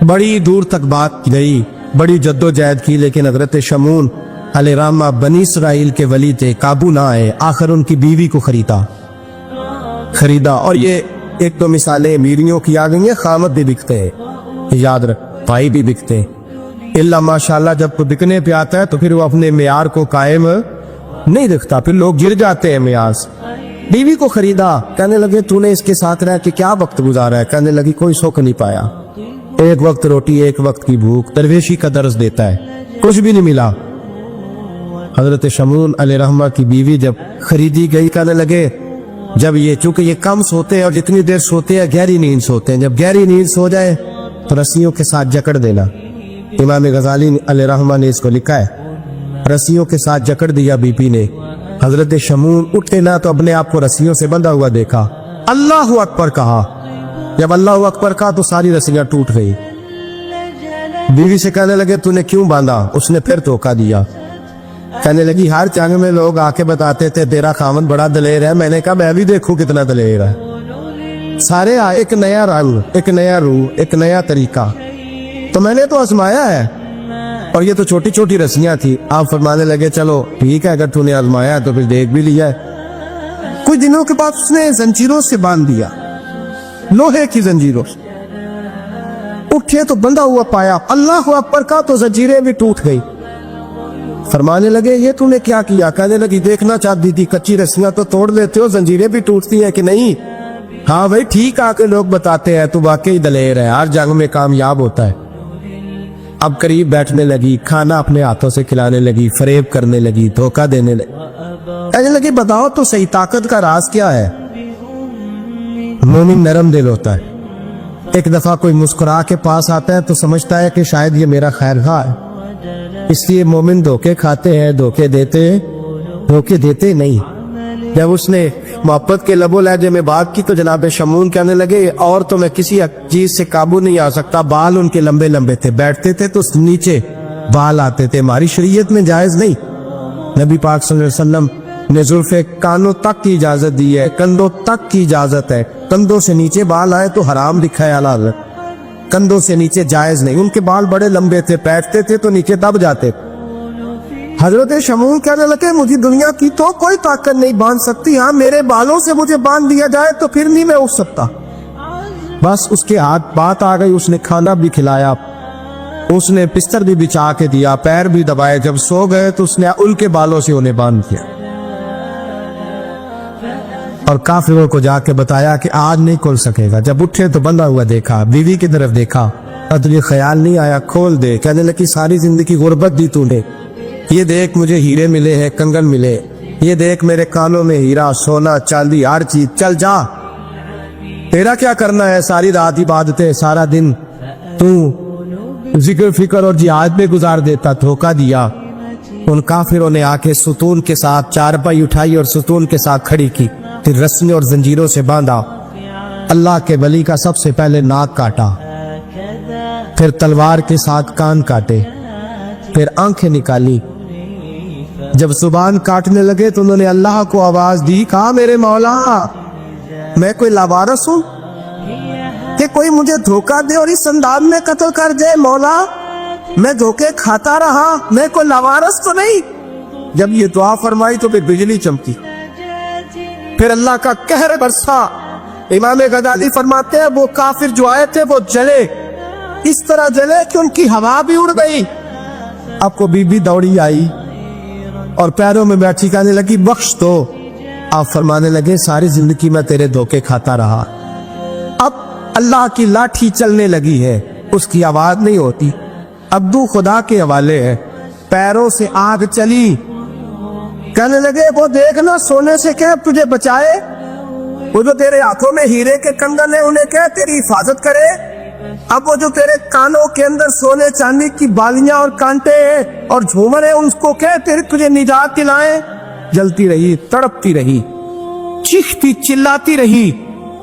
بڑی دور تک بات گئی، بڑی جد و جہد کی، لیکن حضرت شمون علیہ الرحمہ بنی اسرائیل کے ولی تھے، قابو نہ آئے، آخر ان کی بیوی کو خریدا، اور یہ ایک تو مثالیں امیریوں کی آ گئی ہیں، خامد بھی بکتے ہیں، یاد رکھ، بھائی بھی بکتے ہیں، اللہ ماشاءاللہ جب کوئی بکنے پہ آتا ہے تو پھر وہ اپنے معیار کو قائم نہیں رکھتا، پھر لوگ گر جاتے ہیں معیار سے۔ بیوی کو خریدا، کہنے لگے تو نے اس کے ساتھ رہ کے کیا وقت گزارا ہے؟ کہنے لگی کوئی سکھ نہیں پایا، ایک وقت روٹی ایک وقت کی بھوک، درویشی کا درس دیتا ہے، کچھ بھی نہیں ملا۔ حضرت شمون علیہ رحمہ کی بیوی جب خریدی گئی، کہنے لگے جب یہ چونکہ یہ کم سوتے ہیں اور جتنی دیر سوتے ہیں گہری نیند سوتے ہیں، جب گہری نیند سو جائے تو رسیوں کے ساتھ جکڑ دینا، امام غزالی علیہ رحمہ نے اس کو لکھا ہے، رسیوں کے ساتھ جکڑ دیا بی پی نے، حضرت شمون اٹھے نہ تو اپنے آپ کو رسیوں سے بندھا ہوا دیکھا، اللہ اکبر کہا، جب اللہ اکبر کہا تو ساری رسیاں ٹوٹ گئی۔ بیوی سے کہنے لگے تو نے کیوں باندھا؟ اس نے پھر دھوکہ دیا، کہنے لگی ہر جنگ میں لوگ آ کے بتاتے تھے تیرا خامن بڑا دلیر ہے، میں نے کہا میں بھی دیکھوں کتنا دلیر ہے، سارے آئے، ایک نیا رنگ، ایک نیا روح، ایک نیا طریقہ، تو میں نے تو آزمایا ہے، اور یہ تو چھوٹی چھوٹی رسیاں تھی۔ آپ فرمانے لگے چلو ٹھیک ہے، اگر تو نے آزمایا ہے تو پھر دیکھ بھی لیا ہے۔ کچھ دنوں کے بعد اس نے زنجیروں سے باندھ دیا، لوہے کی زنجیروں سے، اٹھے تو بندھا ہوا پایا، اللہ اکبر کا تو زنجیریں بھی ٹوٹ گئی۔ فرمانے لگے یہ تو نے کیا کیا؟ کہنے لگی دیکھنا چاہتی تھی، کچی رسیاں تو توڑ دیتے ہو، زنجیریں بھی ٹوٹتی ہیں کہ نہیں؟ ہاں بھائی ٹھیک، آ کے لوگ بتاتے ہیں تو واقعی دلیر ہے، ہر جنگ میں کامیاب ہوتا ہے۔ اب قریب بیٹھنے لگی، کھانا اپنے ہاتھوں سے کھلانے لگی، فریب کرنے لگی، دھوکہ دینے لگی، کہنے لگی بتاؤ تو صحیح طاقت کا راز کیا ہے؟ مومن نرم دل ہوتا ہے، ایک دفعہ کوئی مسکرا کے پاس آتا ہے تو سمجھتا ہے کہ شاید یہ میرا خیر خواہ ہے، اس لیے مومن دھوکے کھاتے ہیں، دھوکے دیتے نہیں۔ جب اس نے محبت کے لب و لہجے میں بات کی تو جناب شمون کہنے لگے اور تو میں کسی چیز سے قابو نہیں آ سکتا، بال ان کے لمبے لمبے تھے، بیٹھتے تھے تو نیچے بال آتے تھے، ہماری شریعت میں جائز نہیں، نبی پاک صلی اللہ علیہ وسلم نے زلفے کانوں تک کی اجازت دی ہے، کندھوں تک کی اجازت ہے، کندھوں سے نیچے بال آئے تو حرام لکھا ہے اعلیٰ حضرت، کندھوں سے نیچے جائز نہیں۔ ان کے بال بڑے لمبے تھے، بیٹھتے تھے تو نیچے دب جاتے۔ حضرت شمون کہنے لگے مجھے دنیا کی تو کوئی طاقت نہیں باندھ سکتی، ہاں میرے بالوں سے مجھے باندھ دیا جائے تو پھر نہیں میں اٹھ سکتا۔ بس اس کے ہاتھ بات آ گئی، اس نے کھانا بھی کھلایا، اس نے بستر بھی بچھا کے دیا، پیر بھی دبائے، جب سو گئے تو اس نے ان کے بالوں سے انہیں باندھ دیا اور کافروں کو جا کے بتایا کہ آج نہیں کھل سکے گا۔ جب اٹھے تو بندھا ہوا دیکھا، بیوی کی طرف دیکھا، اور تجھے خیال نہیں آیا کھول دے؟ کہنے لگی ساری زندگی غربت دی تو نے، یہ دیکھ مجھے ہیرے ملے ہیں، کنگن ملے، یہ دیکھ میرے کانوں میں ہیرا، سونا، چاندی، ہر چیز، چل جا، تیرا کیا کرنا ہے؟ ساری رات عبادتیں، سارا دن تو ذکر فکر اور جہاد میں گزار دیتا۔ دھوکہ دیا۔ ان کافروں نے آ کے ستون کے ساتھ چارپائی اٹھائی اور ستون کے ساتھ کھڑی کی، پھر رسیوں اور زنجیروں سے باندھا، اللہ کے ولی کا سب سے پہلے ناک کاٹا، پھر تلوار کے ساتھ کان کاٹے، پھر آنکھیں نکالی۔ جب زبان کاٹنے لگے تو انہوں نے اللہ کو آواز دی، کہا میرے مولا میں کوئی لاوارث ہوں؟ کہ کوئی مجھے دھوکہ دے اور اس انداز میں قتل کر جائے. مولا میں دھوکے کھاتا رہا, میں کوئی لوارث تو نہیں. جب یہ دعا فرمائی تو پھر بجلی چمکی, پھر اللہ کا قہر برسا. امام غزالی فرماتے ہیں وہ کافر جو آئے تھے وہ جلے, اس طرح جلے کہ ان کی ہوا بھی اڑ گئی. اب کو بی بی دوڑی آئی اور پیروں میں بیٹھی کہنے لگی بخش دو. آپ فرمانے لگے ساری زندگی میں تیرے دھوکے کھاتا رہا, اب اللہ کی لاٹھی چلنے لگی ہے, اس کی آواز نہیں ہوتی, اب تو خدا کے حوالے ہے. پیروں سے آگ چلی, کہنے لگے وہ دیکھنا سونے سے کہ تجھے بچائے, وہ جو تیرے ہاتھوں میں ہیرے کے کنگن ہیں انہیں کہ تیری حفاظت کرے, اب وہ جو تیرے کانوں کے اندر سونے چاندی کی بالیاں اور کانٹے ہیں اور جھومر ہیں ان کو کہ تجھے نجات دلائیں. جلتی رہی, تڑپتی رہی, چیختی چلاتی رہی,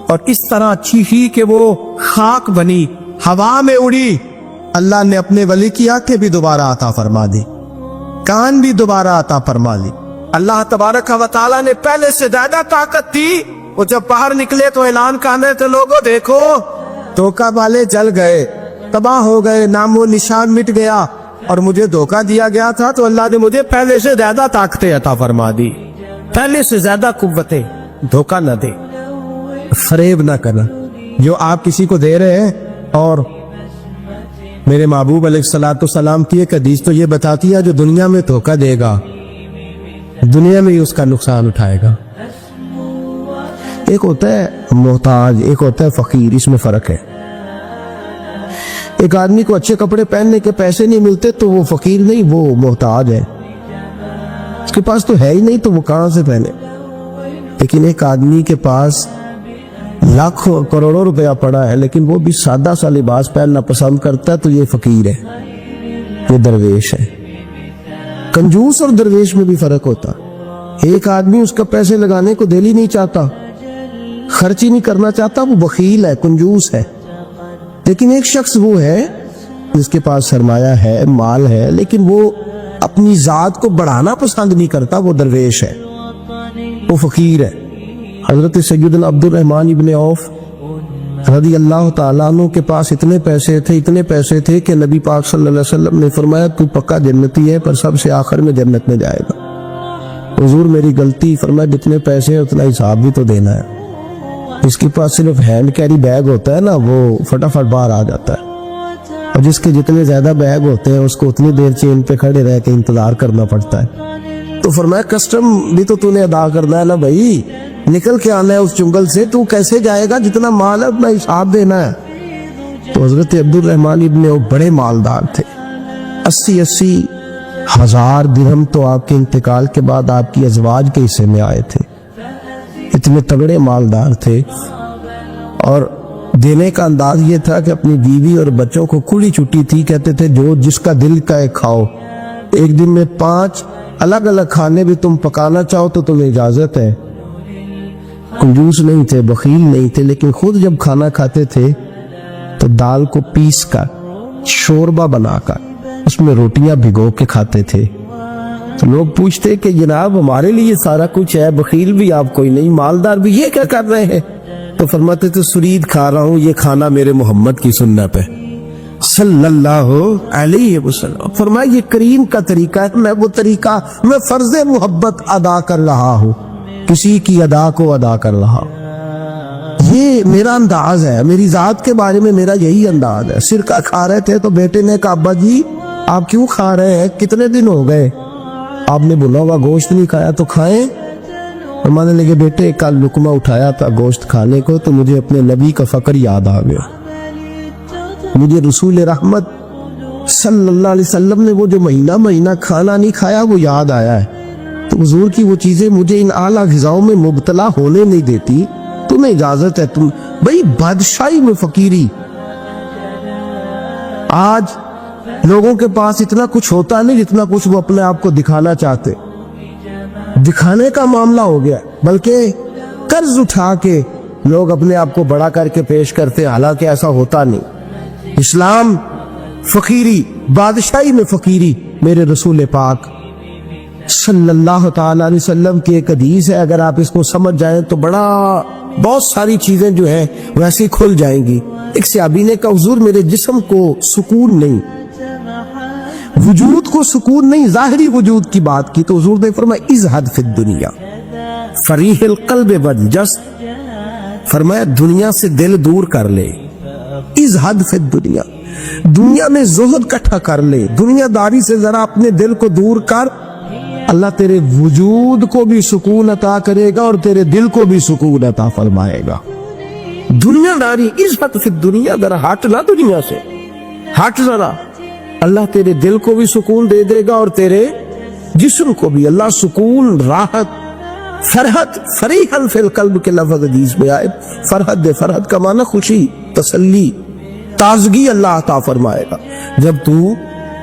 اور اس طرح چیخی کہ وہ خاک بنی, ہوا میں اڑی. اللہ نے اپنے ولی کی آنکھیں بھی دوبارہ عطا فرما دی, کان بھی دوبارہ عطا فرما لی. اللہ تبارک و تعالیٰ نے پہلے سے زیادہ طاقت دی. وہ جب باہر نکلے تو اعلان کرنے تھے لوگوں دیکھو دھوکہ والے جل گئے, تباہ ہو گئے, نام و نشان مٹ گیا, اور مجھے دھوکہ دیا گیا تھا تو اللہ نے مجھے پہلے سے زیادہ طاقتیں عطا فرما دی, پہلے سے زیادہ قوتیں. دھوکہ نہ دے, فریب نہ کرنا. جو آپ کسی کو دے رہے ہیں, اور میرے محبوب علیہ الصلوۃ والسلام کی ایک حدیث تو یہ بتاتی ہے جو دنیا میں دھوکہ دے گا دنیا میں ہی اس کا نقصان اٹھائے گا. ایک ہوتا ہے محتاج, ایک ہوتا ہے فقیر, اس میں فرق ہے. ایک آدمی کو اچھے کپڑے پہننے کے پیسے نہیں ملتے تو وہ فقیر نہیں, وہ محتاج ہے. اس کے پاس تو ہے ہی نہیں تو وہ کہاں سے پہنے. لیکن ایک آدمی کے پاس لاکھوں کروڑوں روپیہ پڑا ہے لیکن وہ بھی سادہ سا لباس پہننا پسند کرتا ہے تو یہ فقیر ہے, یہ درویش ہے. کنجوس اور درویش میں بھی فرق ہوتا. ایک آدمی اس کا پیسے لگانے کو دل ہی نہیں چاہتا, خرچ ہی نہیں کرنا چاہتا, وہ بخیل ہے, کنجوس ہے. لیکن ایک شخص وہ ہے جس کے پاس سرمایہ ہے, مال ہے, لیکن وہ اپنی ذات کو بڑھانا پسند نہیں کرتا, وہ درویش ہے, وہ فقیر ہے. حضرت سیدنا عبد الرحمن ابن عوف رضی اللہ تعالیٰ عنہ کے پاس اتنے پیسے تھے کہ نبی پاک صلی اللہ علیہ وسلم نے فرمایا تو پکا جنتی ہے پر سب سے آخر میں جنت میں جائے گا. حضور میری غلطی. فرمایا جتنے پیسے ہیں اتنا حساب بھی تو دینا ہے. جس کے پاس صرف ہینڈ کیری بیگ ہوتا ہے نا وہ فٹافٹ باہر آ جاتا ہے, اور جس کے جتنے زیادہ بیگ ہوتے ہیں اس کو اتنی دیر چین پہ کھڑے رہ کے انتظار کرنا پڑتا ہے. تو فرمایا کسٹم بھی تو نے ادا کرنا ہے نا بھائی, نکل کے آنا ہے اس جنگل سے, تو کیسے جائے گا, جتنا مال ہے اتنا حساب دینا ہے. تو حضرت عبد الرحمن ابن عوف بڑے مالدار تھے, 80 ہزار درہم تو آپ کے انتقال کے بعد آپ کی ازواج کے حصے میں آئے تھے. اتنے تگڑے مالدار تھے, اور دینے کا انداز یہ تھا کہ اپنی بیوی اور بچوں کو کھلی چھٹی تھی, کہتے تھے جو جس کا دل کا ہے کھاؤ, ایک دن میں 5 الگ الگ کھانے بھی تم پکانا چاہو تو تمہیں اجازت ہے. کنجوس نہیں تھے, بخیل نہیں تھے, لیکن خود جب کھانا کھاتے تھے تو دال کو پیس کر شوربہ بنا کر اس میں روٹیاں بھگو کے کھاتے تھے. تو لوگ پوچھتے کہ جناب ہمارے لیے سارا کچھ ہے, بخیل بھی آپ کوئی نہیں, مالدار بھی, یہ کیا کر رہے ہیں؟ تو فرماتے تھے سرید کھا رہا ہوں, یہ کھانا میرے محمد کی سنت ہے صلی اللہ علیہ وسلم. فرمایا یہ کریم کا طریقہ ہے, میں وہ طریقہ, میں فرض محبت ادا کر رہا ہوں, کسی کی ادا کو ادا کر رہا ہوں. یہ میرا انداز ہے, میری ذات کے بارے میں میرا یہی انداز ہے. سرکہ کھا رہے تھے تو بیٹے نے کہا ابا جی آپ کیوں کھا رہے ہیں, کتنے دن ہو گئے آپ نے بھنا ہوا گوشت نہیں کھایا تو کھائیں. فرمانے لگے بیٹے کل لقمہ اٹھایا تھا گوشت کھانے کو تو مجھے اپنے نبی کا فقر یاد آ گیا, مجھے رسول رحمت صلی اللہ علیہ وسلم نے وہ جو مہینہ کھانا نہیں کھایا وہ یاد آیا ہے. تو حضور کی وہ چیزیں مجھے ان اعلیٰ غذاؤں میں مبتلا ہونے نہیں دیتی, تمہیں اجازت ہے. تم بھئی بادشاہی میں فقیری, آج لوگوں کے پاس اتنا کچھ ہوتا نہیں جتنا کچھ وہ اپنے آپ کو دکھانا چاہتے, دکھانے کا معاملہ ہو گیا, بلکہ قرض اٹھا کے لوگ اپنے آپ کو بڑا کر کے پیش کرتے, حالانکہ ایسا ہوتا نہیں. اسلام فقیری, بادشاہی میں فقیری. میرے رسول پاک صلی اللہ تعالی علیہ وسلم کی ایک حدیث ہے, اگر آپ اس کو سمجھ جائیں تو بہت ساری چیزیں جو ہیں ویسے کھل جائیں گی. ایک صحابی نے کہا حضور میرے جسم کو سکون نہیں, وجود کو سکون نہیں, ظاہری وجود کی بات کی تو حضور نے فرمایا ازہد فی الدنیا فریح القلب والجسد, فرمایا دنیا سے دل دور کر لے, ازہد فی الدنیا, دنیا میں زہد کٹھا کر لے, دنیا داری سے ذرا اپنے دل کو دور کر, اللہ تیرے وجود کو بھی سکون عطا کرے گا اور تیرے دل کو بھی سکون عطا فرمائے گا. دنیا داری ازہد فی الدنیا, ذرا ہٹ لا دنیا سے, ہٹ ذرا, اللہ تیرے دل کو بھی سکون دے دے گا اور تیرے جسم کو بھی. اللہ سکون, راحت, فرحت, فریحاً فی القلب کے لفظ حدیث میں آئے, فرحت دے, فرحت کا معنی خوشی, تسلی, تازگی اللہ عطا فرمائے گا جب تو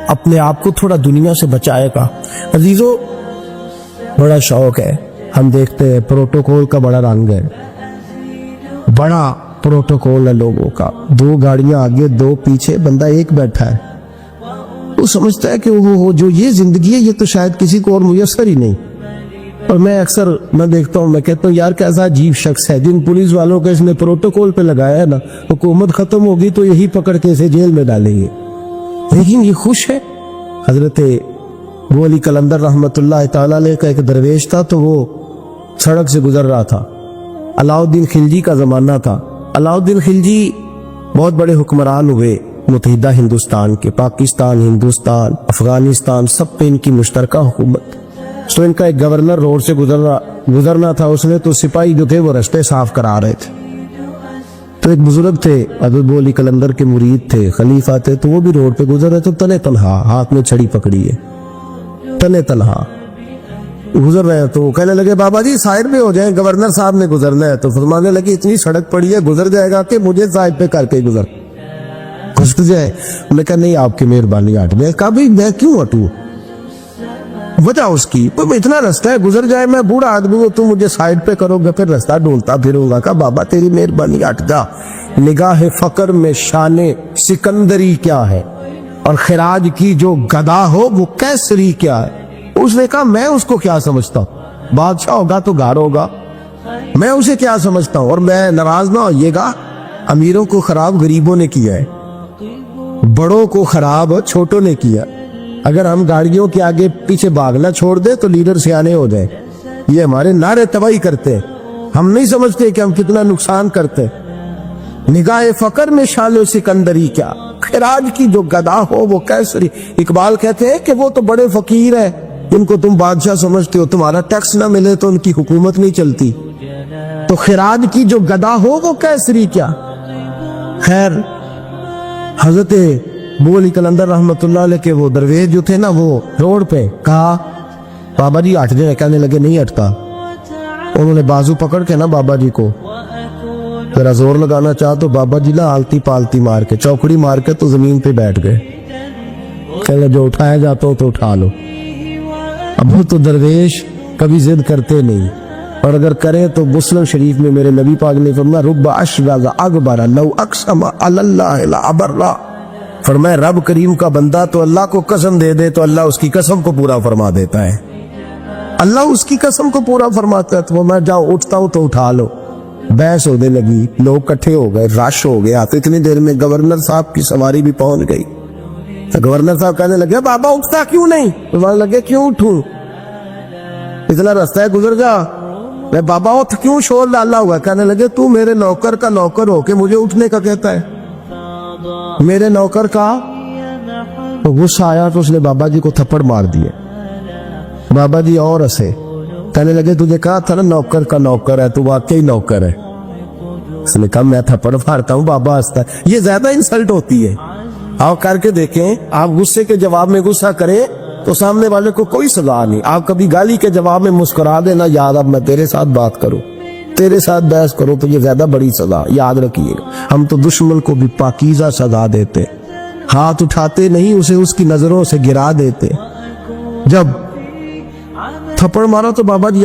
اپنے آپ کو تھوڑا دنیا سے بچائے گا. عزیزو بڑا شوق ہے, ہم دیکھتے ہیں پروٹوکول کا بڑا رنگ ہے, بڑا پروٹوکول ہے لوگوں کا, 2 گاڑیاں آگے 2 پیچھے, بندہ ایک بیٹھا ہے, وہ سمجھتا ہے کہ وہ جو یہ زندگی ہے یہ تو شاید کسی کو اور میسر ہی نہیں. اور میں اکثر میں دیکھتا ہوں, میں کہتا ہوں یار کیسا عجیب شخص ہے, جن پولیس والوں کا اس نے پروٹوکول پہ لگایا ہے نا, حکومت ختم ہوگی تو یہی پکڑ کے اسے جیل میں ڈالیں گے, لیکن یہ خوش ہے. حضرت ابو علی قلندر رحمت اللہ تعالیٰ علیہ کا ایک درویش تھا, تو وہ سڑک سے گزر رہا تھا, علاء الدین خلجی کا زمانہ تھا. علاء الدین خلجی بہت بڑے حکمران ہوئے متحدہ ہندوستان کے, پاکستان, ہندوستان, افغانستان, سب پہ ان کی مشترکہ حکومت. تو ان کا ایک گورنر روڈ سے گزرنا تھا, اس نے تو سپاہی جو تھے وہ رستے صاف کرا رہے تھے, تو ایک بزرگ تھے حضرت ابو علی قلندر کے مرید تھے, خلیفہ تھے, تو وہ بھی روڈ پہ گزر رہے تھے, تنے تنہا, ہاتھ میں چھڑی پکڑی ہے, تنے تنہا گزر رہے ہیں. تو کہنے لگے بابا جی سائڈ پہ ہو جائیں, گورنر صاحب نے گزرنا ہے. تو فرمانے لگے اتنی سڑک پڑی ہے, گزر جائے گا کہ مجھے سائڈ پہ کر کے گزر جائے. انہوں نے کہا نہیں آپ کی مہربانی ہٹ. میں کہا بھائی میں کیوں ہٹوں, وجہ اس کی اتنا رستہ ہے, گزر جائے, میں بوڑھا آدمی ہوں, تم مجھے سائڈ پہ کرو گے, پھر رستہ ڈھونڈتا پھروں گا. کہا بابا تیری مہربانی ہٹ جا, نگاہ فقر میں شان سکندری کیا ہے, اور خراج کی جو گدا ہو وہ کیسری کیا ہے. اس نے کہا میں اس کو کیا سمجھتا ہوں, بادشاہ ہوگا تو گھر ہوگا, میں اسے کیا سمجھتا ہوں, اور میں ناراض نہ ہوئیے گا, امیروں کو خراب غریبوں نے کیا ہے, بڑوں کو خراب چھوٹوں نے کیا. اگر ہم گاڑیوں کے آگے پیچھے بھاگنا چھوڑ دیں تو لیڈر سیانے ہو جائیں, یہ ہمارے نعرے تباہی کرتے, ہم نہیں سمجھتے کہ ہم کتنا نقصان کرتے. نگاہ فقر میں شان سکندری کیا, خراج کی جو گدا ہو وہ کیسری. اقبال کہتے ہیں کہ وہ تو بڑے فقیر ہیں, ان کو تم بادشاہ سمجھتے ہو, تمہارا ٹیکس نہ ملے تو ان کی حکومت نہیں چلتی. تو خراج کی جو گدا ہو وہ کیسری کیا. خیر حضرت ابو علی قلندر رحمت اللہ علیہ کے وہ درویش جو تھے نا, وہ روڈ پہ کہا بابا جی ہٹ جائے. کہنے لگے نہیں ہٹتا. انہوں نے بازو پکڑ کے نا بابا جی کو ذرا زور لگانا چاہا تو بابا جی نا آلتی پالتی مار کے, چوکڑی مار کے تو زمین پہ بیٹھ گئے. کہنے جو اٹھایا جاتا ہو تو اٹھا لو. اب وہ تو درویش کبھی ضد کرتے نہیں, اور اگر کریں تو مسلم شریف میں میرے نبی پاک نے فرمایا رب اشرز اکبر لو اقسم علی اللہ لابرہ, فرمایا رب کریم کا بندہ تو اللہ کو قسم دے دے تو اللہ اس کی قسم کو پورا فرما دیتا ہے, اللہ اس کی قسم کو پورا فرماتا ہے. تو میں جاؤ اٹھتا ہوں تو اٹھا لو. بحث ہونے لگی, لوگ کٹھے ہو گئے, رش ہو گیا. تو اتنی دیر میں گورنر صاحب کی سواری بھی پہنچ گئی. تو گورنر صاحب کہنے لگے بابا اٹھتا کیوں نہیں. فرمانے لگے کیوں اٹھوں, اتنا رستہ ہے گزر جا. میں بابا اٹھ کیوں شور ڈالا ہوا. کہنے لگے تو میرے نوکر کا نوکر ہو کے مجھے اٹھنے کا کہتا ہے, میرے نوکر کا. غصہ آیا تو اس نے بابا جی کو تھپڑ مار دیے. بابا جی اور ہنسے, کہنے لگے تجھے کہا تھا نا نوکر کا نوکر ہے, تو واقعی نوکر ہے. اس نے کہا میں تھپڑ مارتا ہوں. بابا ہنستا ہے. یہ زیادہ انسلٹ ہوتی ہے. آپ کر کے دیکھیں, آپ غصے کے جواب میں غصہ کریں تو سامنے والے کو کوئی سزا نہیں. آپ کبھی گالی کے جواب میں مسکرا دینا, یاد اب میں تیرے ساتھ بات کروں, تیرے ساتھ بحث کرو, تو یہ زیادہ بڑی سزا. یاد رکھیے ہم تو دشمن کو بھی پاکیزہ سزا دیتے, ہاتھ اٹھاتے نہیں, اسے اس کی نظروں سے گرا دیتے. جب تھپڑ مارا تو بابا جی